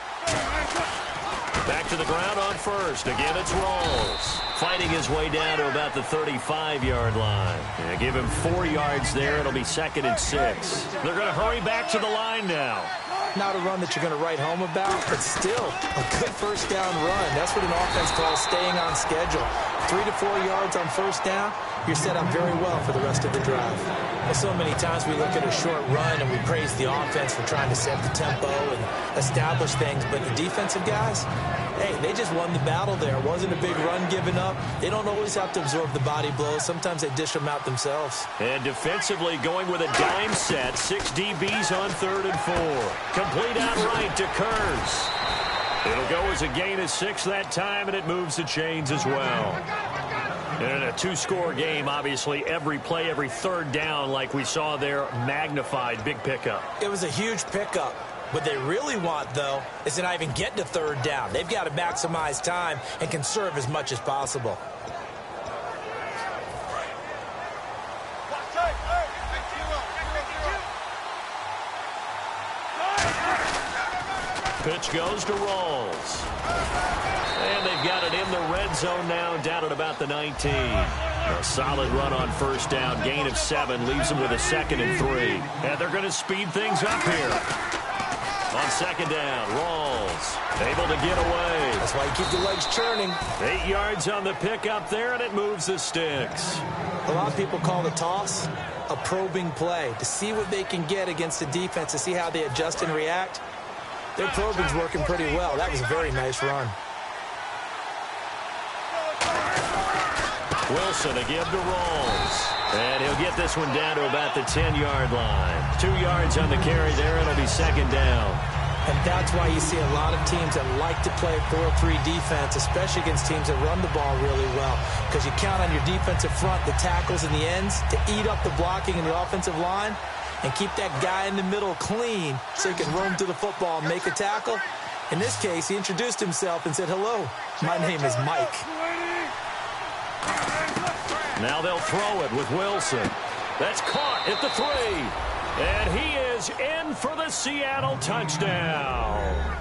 Back to the ground on first. Again, it's Rawls. Fighting his way down to about the 35-yard line. Yeah, give him 4 yards there. It'll be 2nd and 6. They're going to hurry back to the line now. Not a run that you're going to write home about, but still a good first down run. That's what an offense calls staying on schedule. 3 to 4 yards on first down, you're set up very well for the rest of the drive. Well, so many times we look at a short run and we praise the offense for trying to set the tempo and establish things, but the defensive guys, hey, they just won the battle there. It wasn't a big run given up. They don't always have to absorb the body blows. Sometimes they dish them out themselves. And defensively going with a dime set. 6 DBs on 3rd and 4. Complete out right to Kurz. It'll go as a gain of 6 that time, and it moves the chains as well. And a 2-score game, obviously, every play, every third down, like we saw there, magnified, big pickup. It was a huge pickup. What they really want, though, is to not even get to 3rd down. They've got to maximize time and conserve as much as possible. Pitch goes to Rawls. And they've got it in the red zone now, down at about the 19. A solid run on first down. Gain of 7 leaves them with a 2nd and 3. And they're going to speed things up here. On second down, Rawls able to get away. That's why you keep the legs churning. 8 yards on the pickup there, and it moves the sticks. A lot of people call the toss a probing play, to see what they can get against the defense, to see how they adjust and react. Their probing's working pretty well. That was a very nice run. Wilson again to Rawls. And he'll get this one down to about the 10-yard line. 2 yards on the carry there. It'll be second down. And that's why you see a lot of teams that like to play 4-3 defense, especially against teams that run the ball really well. Because you count on your defensive front, the tackles and the ends, to eat up the blocking in the offensive line and keep that guy in the middle clean so he can roam to the football and make a tackle. In this case, he introduced himself and said, "Hello, my name is Mike." Now they'll throw it with Wilson. That's caught at the 3. And he is in for the Seattle touchdown.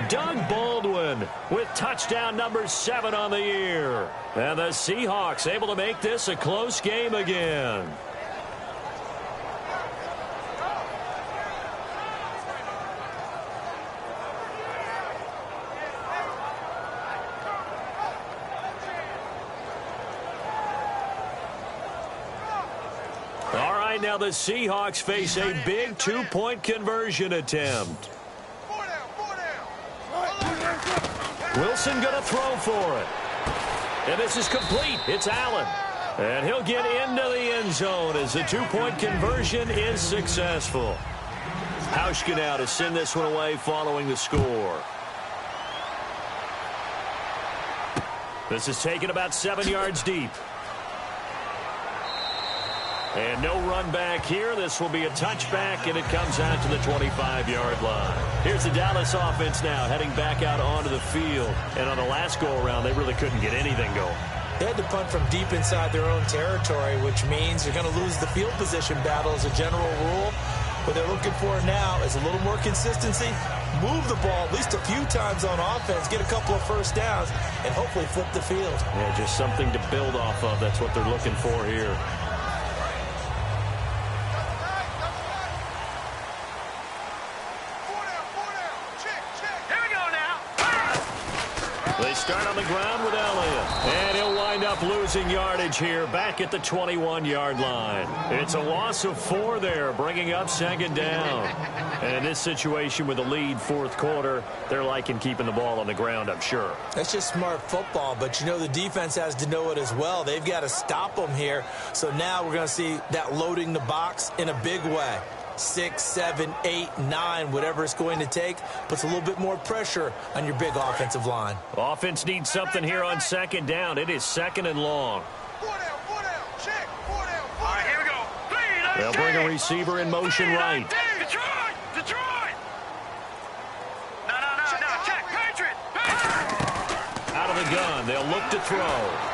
Doug Baldwin with touchdown number 7 on the year. And the Seahawks able to make this a close game again. Now the Seahawks face a big 2-point conversion attempt. Wilson going to throw for it. And this is complete. It's Allen. And he'll get into the end zone as the two-point conversion is successful. Hauschka now to send this one away following the score. This is taken about 7 yards deep. And no run back here. This will be a touchback, and it comes out to the 25-yard line. Here's the Dallas offense now heading back out onto the field. And on the last go-around, they really couldn't get anything going. They had to punt from deep inside their own territory, which means you're going to lose the field position battle as a general rule. What they're looking for now is a little more consistency, move the ball at least a few times on offense, get a couple of first downs, and hopefully flip the field. Yeah, just something to build off of. That's what they're looking for here. They start on the ground with Elliott. And he'll wind up losing yardage here back at the 21-yard line. It's a loss of 4 there, bringing up second down. And in this situation with the lead fourth quarter, they're liking keeping the ball on the ground, I'm sure. That's just smart football, but you know the defense has to know it as well. They've got to stop them here. So now we're going to see that loading the box in a big way. 6, 7, 8, 9, whatever it's going to take, puts a little bit more pressure on your big offensive line. Offense needs something here on second down. It is second and long. Four down, check, 4 down. All right, here we go. They'll bring a receiver in motion right. Detroit! No, check, Patriot! Out of the gun, they'll look to throw.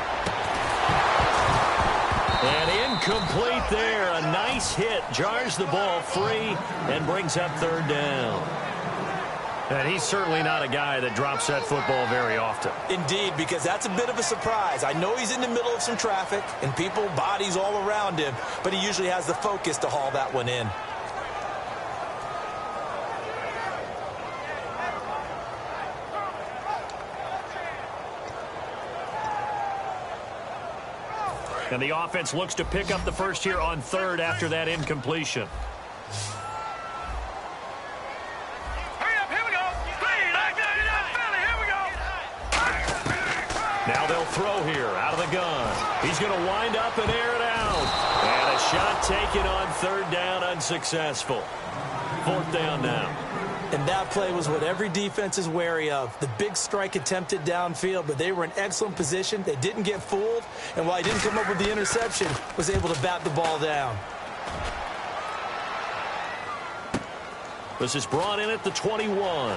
And incomplete there. A nice hit. Jars the ball free and brings up third down. And he's certainly not a guy that drops that football very often. Indeed, because that's a bit of a surprise. I know he's in the middle of some traffic and people, bodies all around him, but he usually has the focus to haul that one in. And the offense looks to pick up the first here on third after that incompletion. Hurry up, here we go. Here we go. Now they'll throw here out of the gun. He's going to wind up and air it out. And a shot taken on third down, unsuccessful. Fourth down now. And that play was what every defense is wary of. The big strike attempted downfield, but they were in excellent position. They didn't get fooled, and while he didn't come up with the interception, was able to bat the ball down. This is brought in at the 21.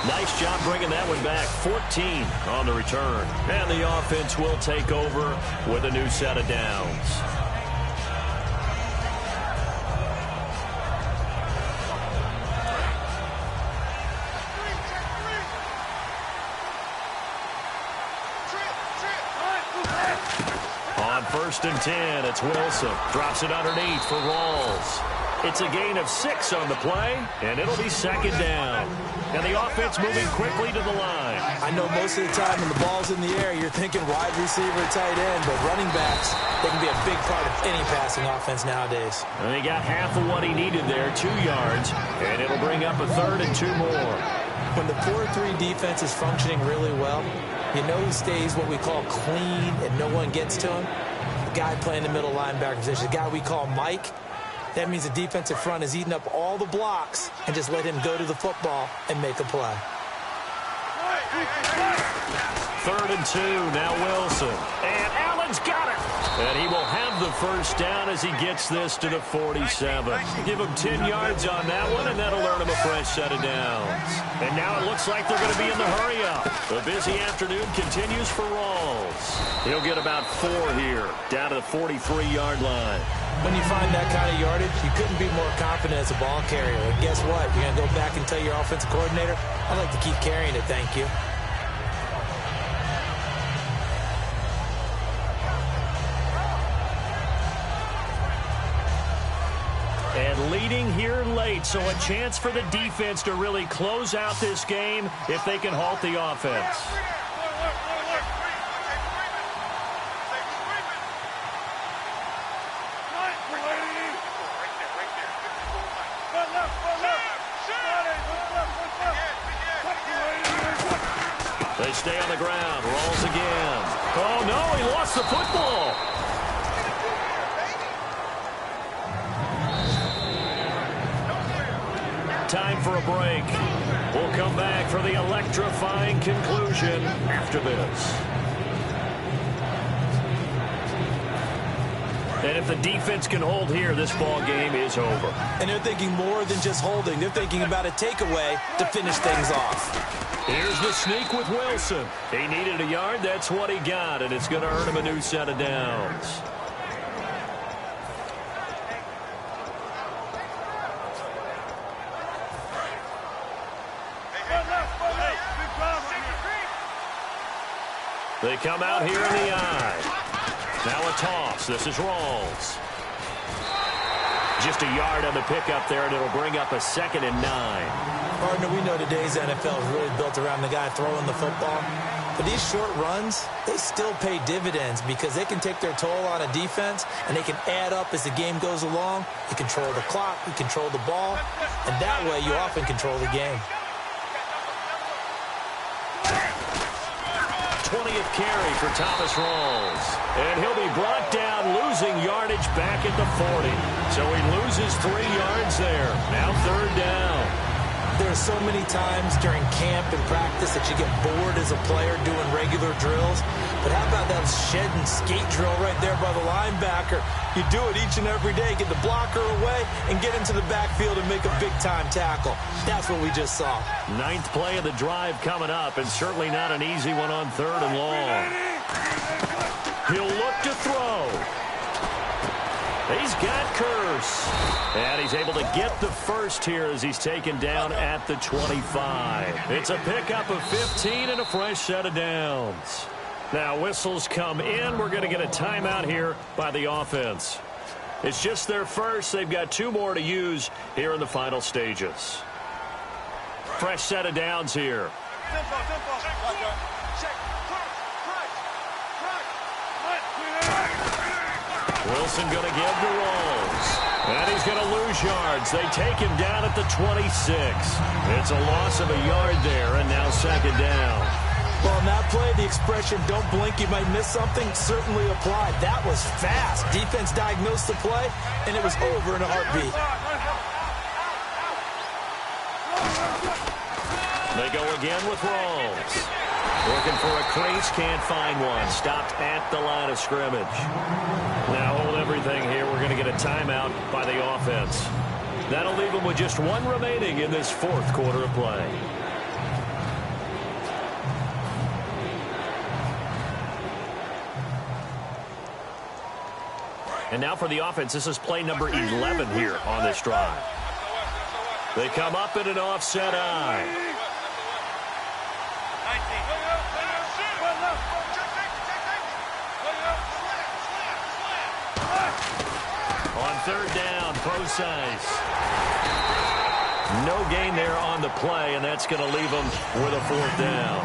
Nice job bringing that one back. 14 on the return. And the offense will take over with a new set of downs. First and 10, it's Wilson. Drops it underneath for Rawls. It's a gain of 6 on the play, and it'll be second down. And the offense moving quickly to the line. I know most of the time when the ball's in the air, you're thinking wide receiver, tight end, but running backs, they can be a big part of any passing offense nowadays. And he got half of what he needed there, 2 yards, and it'll bring up a third and 2 more. When the 4-3 defense is functioning really well, you know he stays what we call clean and no one gets to him. Guy playing the middle linebacker position, the guy we call Mike. That means the defensive front is eating up all the blocks and just let him go to the football and make a play. Third and 2, now Wilson. And Allen's got it. And he will have the first down as he gets this to the 47. Give him 10 yards on that one, and that'll earn him a fresh set of downs. And now it looks like they're going to be in the hurry-up. The busy afternoon continues for Rawls. He'll get about 4 here, down to the 43-yard line. When you find that kind of yardage, you couldn't be more confident as a ball carrier. And guess what? You're going to go back and tell your offensive coordinator, I'd like to keep carrying it, thank you. And leading here late, so a chance for the defense to really close out this game if they can halt the offense. They stay on the ground. Rolls again. Oh, no, he lost the football. Time for a break. We'll come back for the electrifying conclusion after this. And if the defense can hold here, this ball game is over. And they're thinking more than just holding. They're thinking about a takeaway to finish things off. Here's the sneak with Wilson. He needed a yard. That's what he got, and it's going to earn him a new set of downs. They come out here in the eye. Now a toss. This is Rawls. Just a yard on the pickup there, and it'll bring up a 2nd and 9. Partner, we know today's NFL is really built around the guy throwing the football. But these short runs, they still pay dividends because they can take their toll on a defense, and they can add up as the game goes along. You control the clock, you control the ball, and that way you often control the game. 20th carry for Thomas Rawls. And he'll be brought down, losing yardage back at the 40. So he loses 3 yards there. Now 3rd down. There are so many times during camp and practice that you get bored as a player doing regular drills. But how about that shed and skate drill right there by the linebacker? You do it each and every day. Get the blocker away and get into the backfield and make a big-time tackle. That's what we just saw. 9th play of the drive coming up, and certainly not an easy one on 3rd and long. He'll look to throw. He's got Curse. And he's able to get the first here as he's taken down at the 25. It's a pickup of 15 and a fresh set of downs. Now whistles come in. We're going to get a timeout here by the offense. It's just their first. They've got 2 more to use here in the final stages. Fresh set of downs here. Wilson going to give to Rawls. And he's going to lose yards. They take him down at the 26. It's a loss of a yard there, and now 2nd down. Well, on that play, the expression, don't blink, you might miss something, certainly applied. That was fast. Defense diagnosed the play, and it was over in a heartbeat. They go again with Rawls. Looking for a crease, can't find one. Stopped at the line of scrimmage. Now hold everything here. We're going to get a timeout by the offense. That'll leave them with just 1 remaining in this 4th quarter of play. And now for the offense, this is play number 11 here on this drive. They come up in an offset eye. On 3rd down, Procise. No gain there on the play, and that's going to leave them with a 4th down.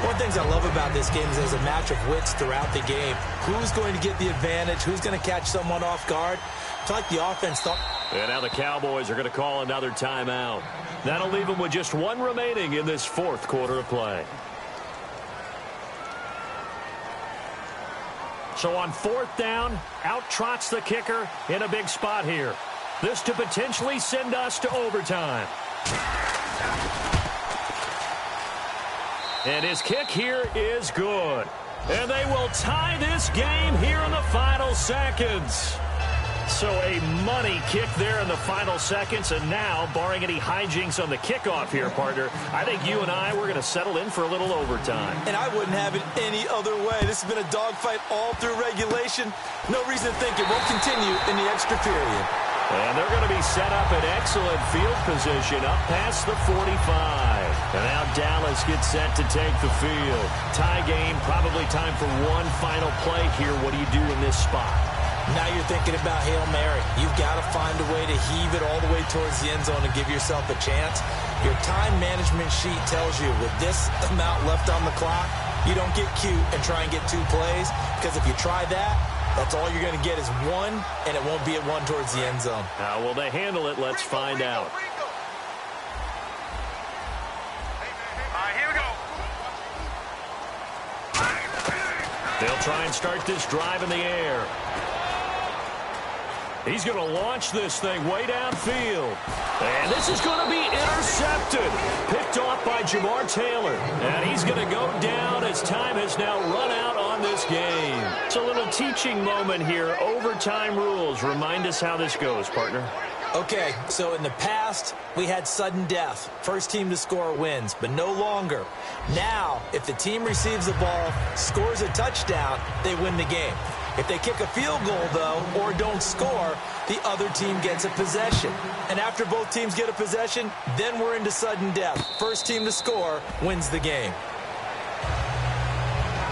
One of the things I love about this game is there's a match of wits throughout the game. Who's going to get the advantage? Who's going to catch someone off guard? I feel like the offense thought. And now the Cowboys are going to call another timeout. That'll leave them with just 1 remaining in this 4th quarter of play. So on 4th down, out trots the kicker in a big spot here. This to potentially send us to overtime. And his kick here is good. And they will tie this game here in the final seconds. So a money kick there in the final seconds. And now, barring any hijinks on the kickoff here, partner, I think you and I, we're going to settle in for a little overtime. And I wouldn't have it any other way. This has been a dogfight all through regulation. No reason to think it won't continue in the extra period. And they're going to be set up in excellent field position up past the 45. And now Dallas gets set to take the field. Tie game, probably time for one final play here. What do you do in this spot? Now you're thinking about Hail Mary. You've got to find a way to heave it all the way towards the end zone and give yourself a chance. Your time management sheet tells you with this amount left on the clock, you don't get cute and try and get 2 plays, because if you try that, that's all you're going to get is 1, and it won't be at 1 towards the end zone. How will they handle it? Let's find out. Here we go. They'll try and start this drive in the air. He's going to launch this thing way downfield. And this is going to be intercepted. Picked off by Jamar Taylor. And he's going to go down as time has now run out on this game. It's a little teaching moment here. Overtime rules. Remind us how this goes, partner. Okay, so in the past, we had sudden death. First team to score wins, but no longer. Now, if the team receives the ball, scores a touchdown, they win the game. If they kick a field goal, though, or don't score, the other team gets a possession. And after both teams get a possession, then we're into sudden death. First team to score wins the game.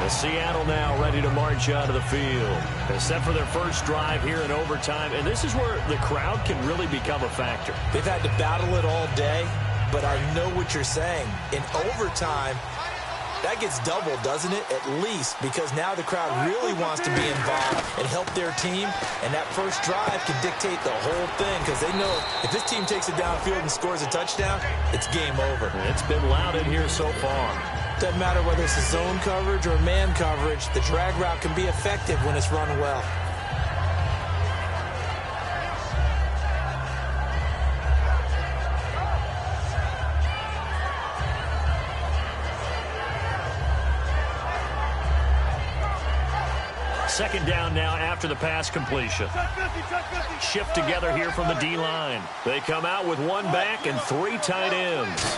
Seattle now ready to march out of the field. They're set for their first drive here in overtime, and this is where the crowd can really become a factor. They've had to battle it all day, but I know what you're saying. In overtime, that gets doubled, doesn't it? At least, because now the crowd really wants to be involved and help their team, and that first drive can dictate the whole thing because they know if this team takes it downfield and scores a touchdown, it's game over. It's been loud in here so far. Doesn't matter whether it's a zone coverage or man coverage, the drag route can be effective when it's run well. Second down now after the pass completion. Shift together here from the D-line. They come out with one back and three tight ends.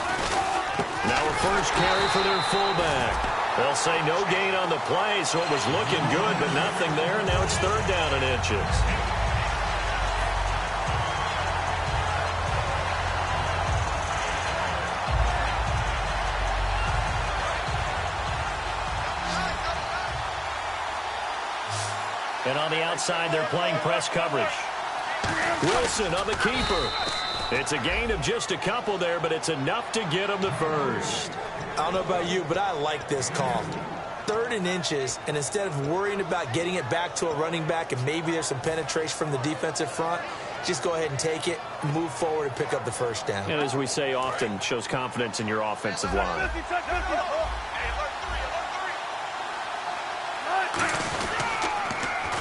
Now a first carry for their fullback. They'll say no gain on the play, so it was looking good, but nothing there. Now it's third down and inches. And on the outside, they're playing press coverage. Wilson on the keeper. It's a gain of just a couple there, but it's enough to get him the first. I don't know about you, but I like this call. Third and inches, and instead of worrying about getting it back to a running back and maybe there's some penetration from the defensive front, just go ahead and take it, move forward, and pick up the first down. And as we say often, shows confidence in your offensive line.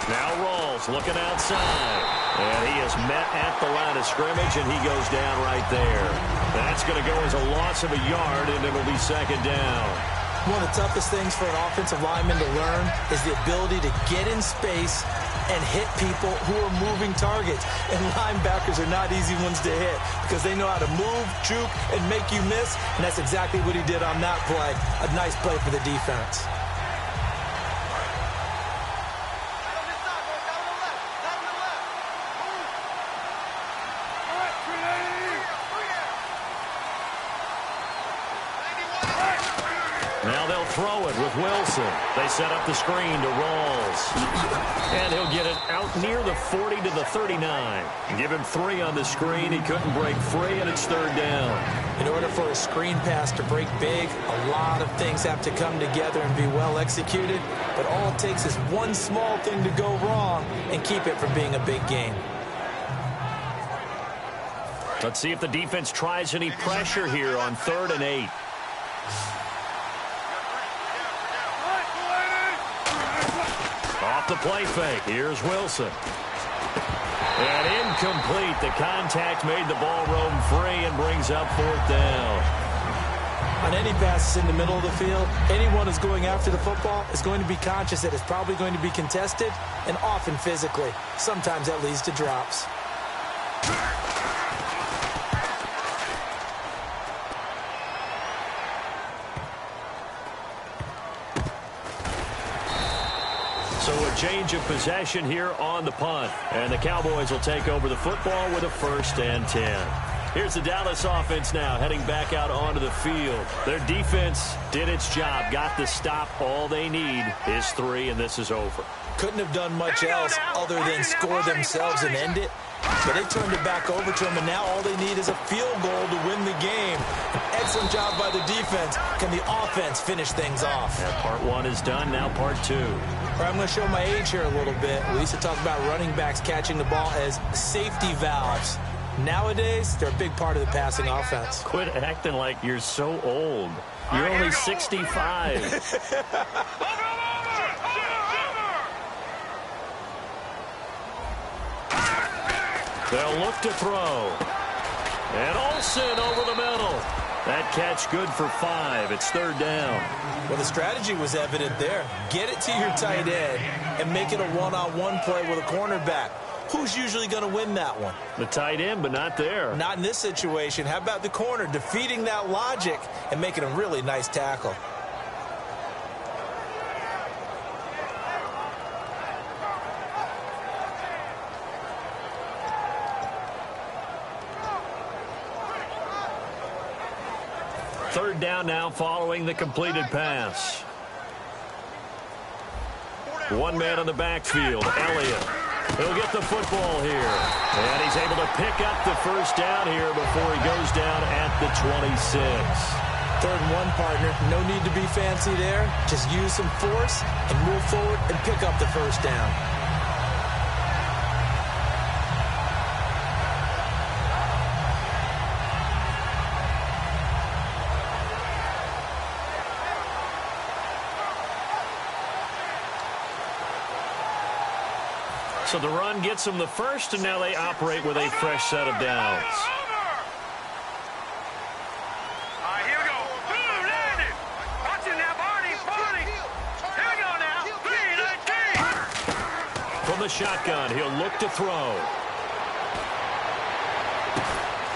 Now Rawls looking outside. And he is met at the line of scrimmage, and he goes down right there. That's going to go as a loss of a yard, and it'll be second down. One of the toughest things for an offensive lineman to learn is the ability to get in space and hit people who are moving targets. And linebackers are not easy ones to hit because they know how to move, juke, and make you miss, and that's exactly what he did on that play. A nice play for the defense. Now they'll throw it with Wilson. They set up the screen to Rawls. And he'll get it out near the 40 to the 39. Give him 3 on the screen. He couldn't break free, and it's third down. In order for a screen pass to break big, a lot of things have to come together and be well executed. But all it takes is one small thing to go wrong and keep it from being a big game. Let's see if the defense tries any pressure here on 3rd and 8. Off the play fake. Here's Wilson. And incomplete. The contact made the ball roam free and brings up 4th down. On any passes in the middle of the field, anyone who's going after the football is going to be conscious that it's probably going to be contested and often physically. Sometimes that leads to drops. So a change of possession here on the punt. And the Cowboys will take over the football with a 1st and 10. Here's the Dallas offense now heading back out onto the field. Their defense did its job, got the stop. All they need is 3, and this is over. Couldn't have done much else other than score themselves and end it. But they turned it back over to them, and now all they need is a field goal to win the game. An excellent job by the defense. Can the offense finish things off? And part 1 is done, now part 2. All right, I'm going to show my age here a little bit. We used to talk about running backs catching the ball as safety valves. Nowadays, they're a big part of the passing offense. Quit acting like you're so old. You're only 65. They'll look to throw. And Olsen over the middle. That catch good for 5. It's 3rd down. Well, the strategy was evident there. Get it to your tight end and make it a one-on-one play with a cornerback. Who's usually going to win that one? The tight end, but not there. Not in this situation. How about the corner defeating that logic and making a really nice tackle? Third down now following the completed pass. One man in the backfield, Elliott. He'll get the football here. And he's able to pick up the first down here before he goes down at the 26. 3rd and 1, partner. No need to be fancy there. Just use some force and move forward and pick up the first down. So the run gets them the first, and now they operate with a fresh set of downs. All right, here we go. Boom, landed. Watch it now, Barney. Here we go now. 3-19. From the shotgun, he'll look to throw.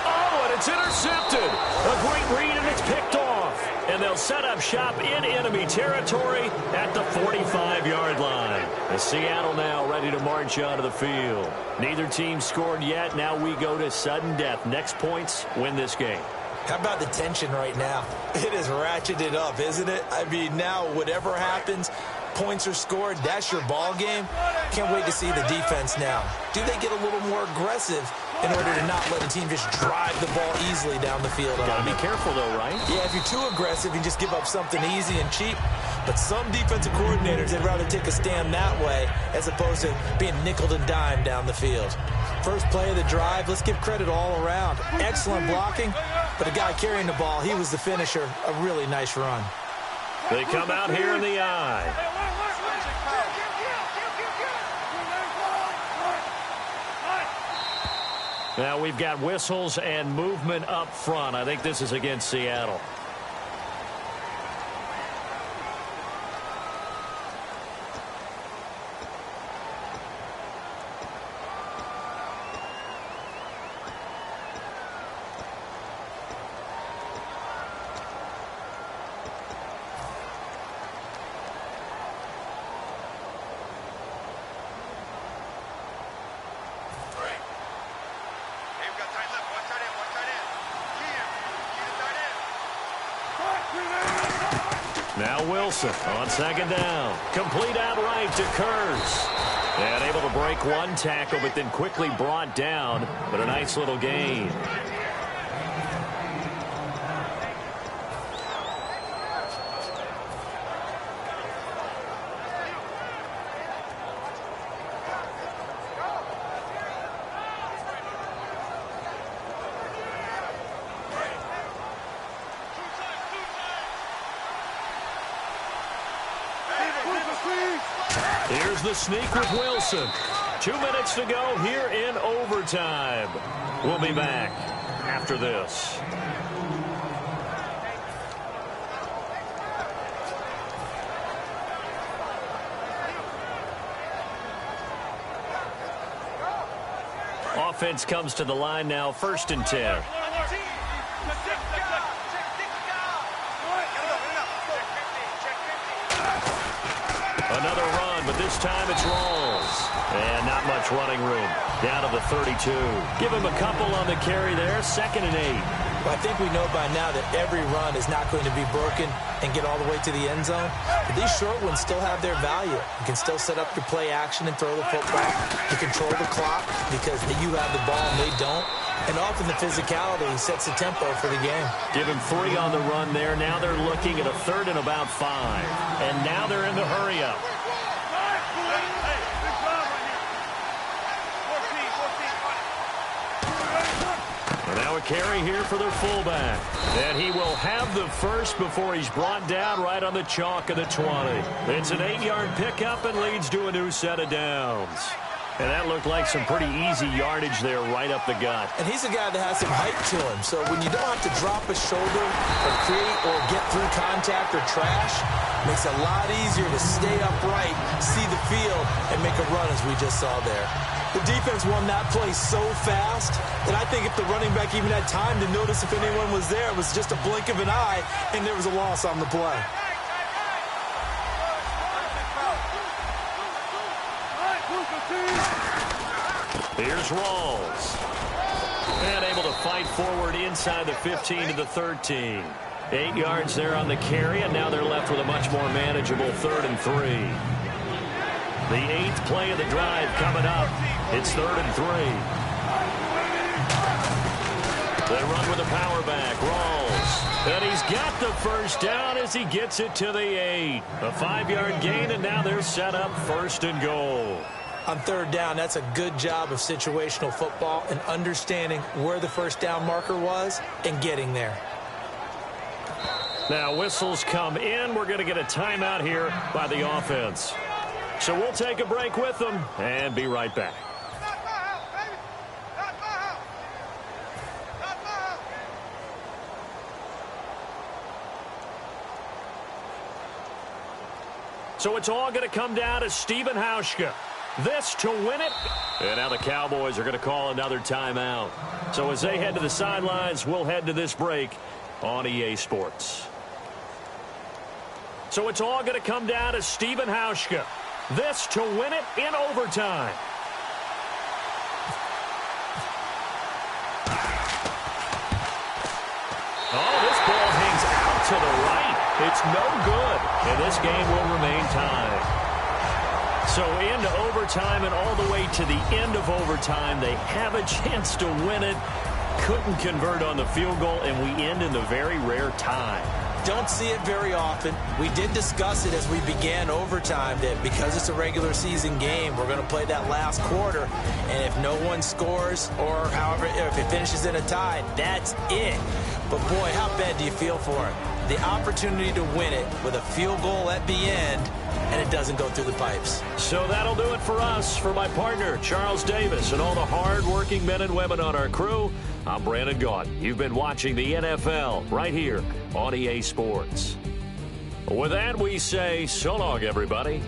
Oh, and it's intercepted. A great read, and it's picked off. And they'll set up shop in enemy territory at the 45-yard line. And Seattle now ready to march onto the field. Neither team scored yet. Now we go to sudden death. Next points win this game. How about the tension right now? It is ratcheted up, isn't it? I mean, now whatever happens, points are scored. That's your ball game. Can't wait to see the defense now. Do they get a little more aggressive in order to not let the team just drive the ball easily down the field? Got to be careful, though, right? Yeah, if you're too aggressive, you just give up something easy and cheap. But some defensive coordinators, they'd rather take a stand that way as opposed to being nickeled and dimed down the field. First play of the drive, let's give credit all around. Excellent blocking, but the guy carrying the ball, he was the finisher. A really nice run. They come out here in the eye. Now we've got whistles and movement up front. I think this is against Seattle. Now Wilson on second down. Complete outright to Kurz. And able to break one tackle, but then quickly brought down. But a nice little gain. Here's the sneak with Wilson. 2 minutes to go here in overtime. We'll be back after this. Offense comes to the line now, 1st and 10. Another run, but this time it's Rawls. And not much running room. Down to the 32. Give him a couple on the carry there. 2nd and 8. Well, I think we know by now that every run is not going to be broken and get all the way to the end zone. But these short ones still have their value. You can still set up your play action and throw the football. You control the clock because you have the ball and they don't. And often the physicality sets the tempo for the game. Give him 3 on the run there. Now they're looking at a 3rd and about 5. And now they're in the hurry up. And now a carry here for their fullback. And he will have the first before he's brought down right on the chalk of the 20. It's an 8-yard pickup and leads to a new set of downs. And that looked like some pretty easy yardage there right up the gut. And he's a guy that has some height to him. So when you don't have to drop a shoulder or create or get through contact or trash, it makes it a lot easier to stay upright, see the field, and make a run as we just saw there. The defense won that play so fast that I think if the running back even had time to notice if anyone was there, it was just a blink of an eye, and there was a loss on the play. Here's Rawls. And able to fight forward inside the 15 to the 13. 8 yards there on the carry, and now they're left with a much more manageable 3rd and 3. The 8th play of the drive coming up. It's 3rd and 3. They run with a power back. Rawls. And he's got the first down as he gets it to the 8. A 5-yard gain, and now they're set up 1st and goal. On 3rd down, that's a good job of situational football and understanding where the first down marker was and getting there. Now whistles come in. We're going to get a timeout here by the offense. So we'll take a break with them and be right back. So it's all going to come down to Stephen Hauschka. This to win it. And now the Cowboys are going to call another timeout. So as they head to the sidelines, we'll head to this break on EA Sports. So it's all going to come down to Stephen Hauschka. This to win it in overtime. Oh, this ball hangs out to the right. It's no good. And this game will remain tied. So into overtime and all the way to the end of overtime, they have a chance to win it. Couldn't convert on the field goal, and we end in the very rare tie. Don't see it very often. We did discuss it as we began overtime that because it's a regular season game, we're going to play that last quarter. And if no one scores or however, if it finishes in a tie, that's it. But boy, how bad do you feel for it? The opportunity to win it with a field goal at the end, and it doesn't go through the pipes. So that'll do it for us. For my partner, Charles Davis, and all the hard-working men and women on our crew, I'm Brandon Gaudin. You've been watching the NFL right here on EA Sports. With that, we say so long, everybody.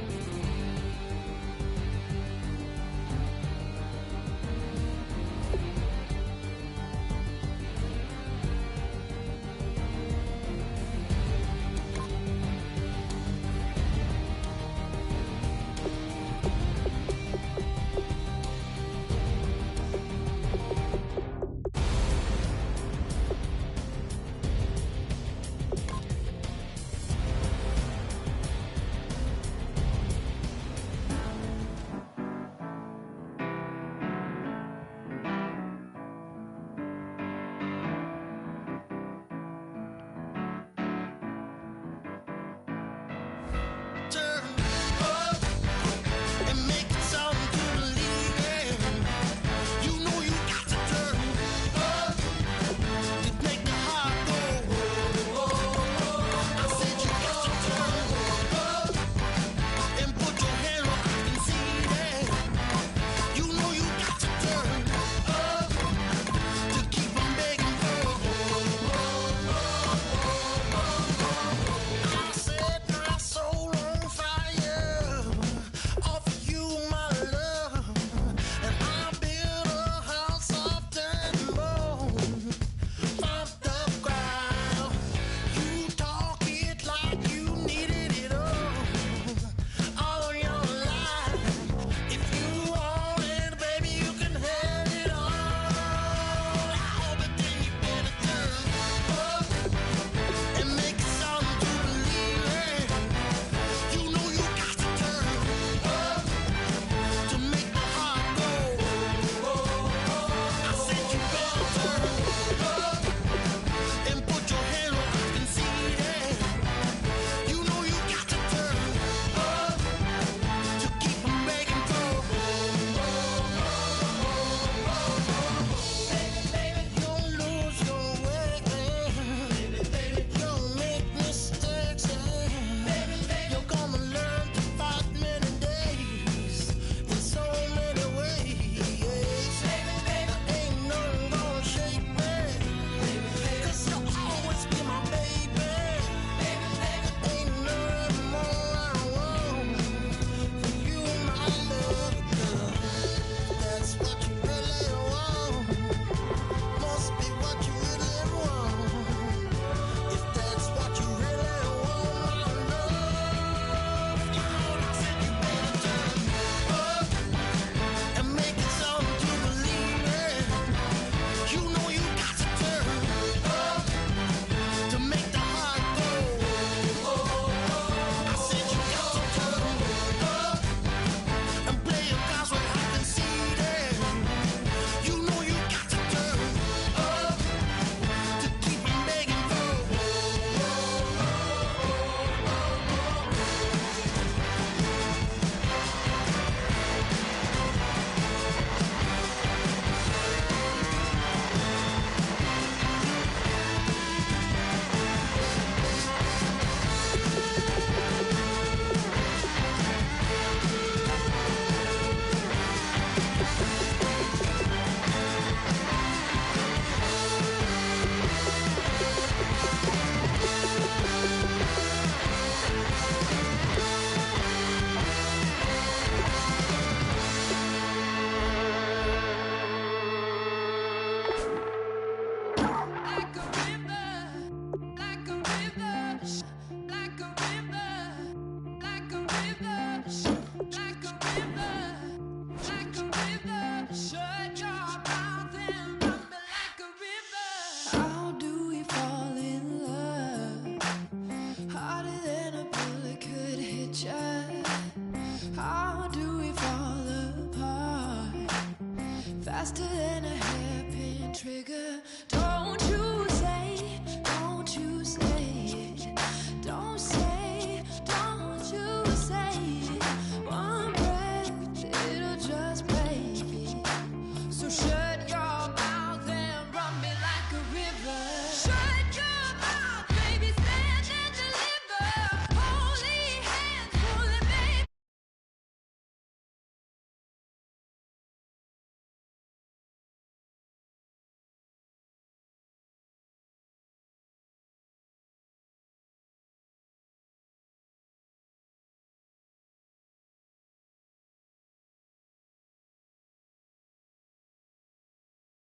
Faster than a hairpin trigger.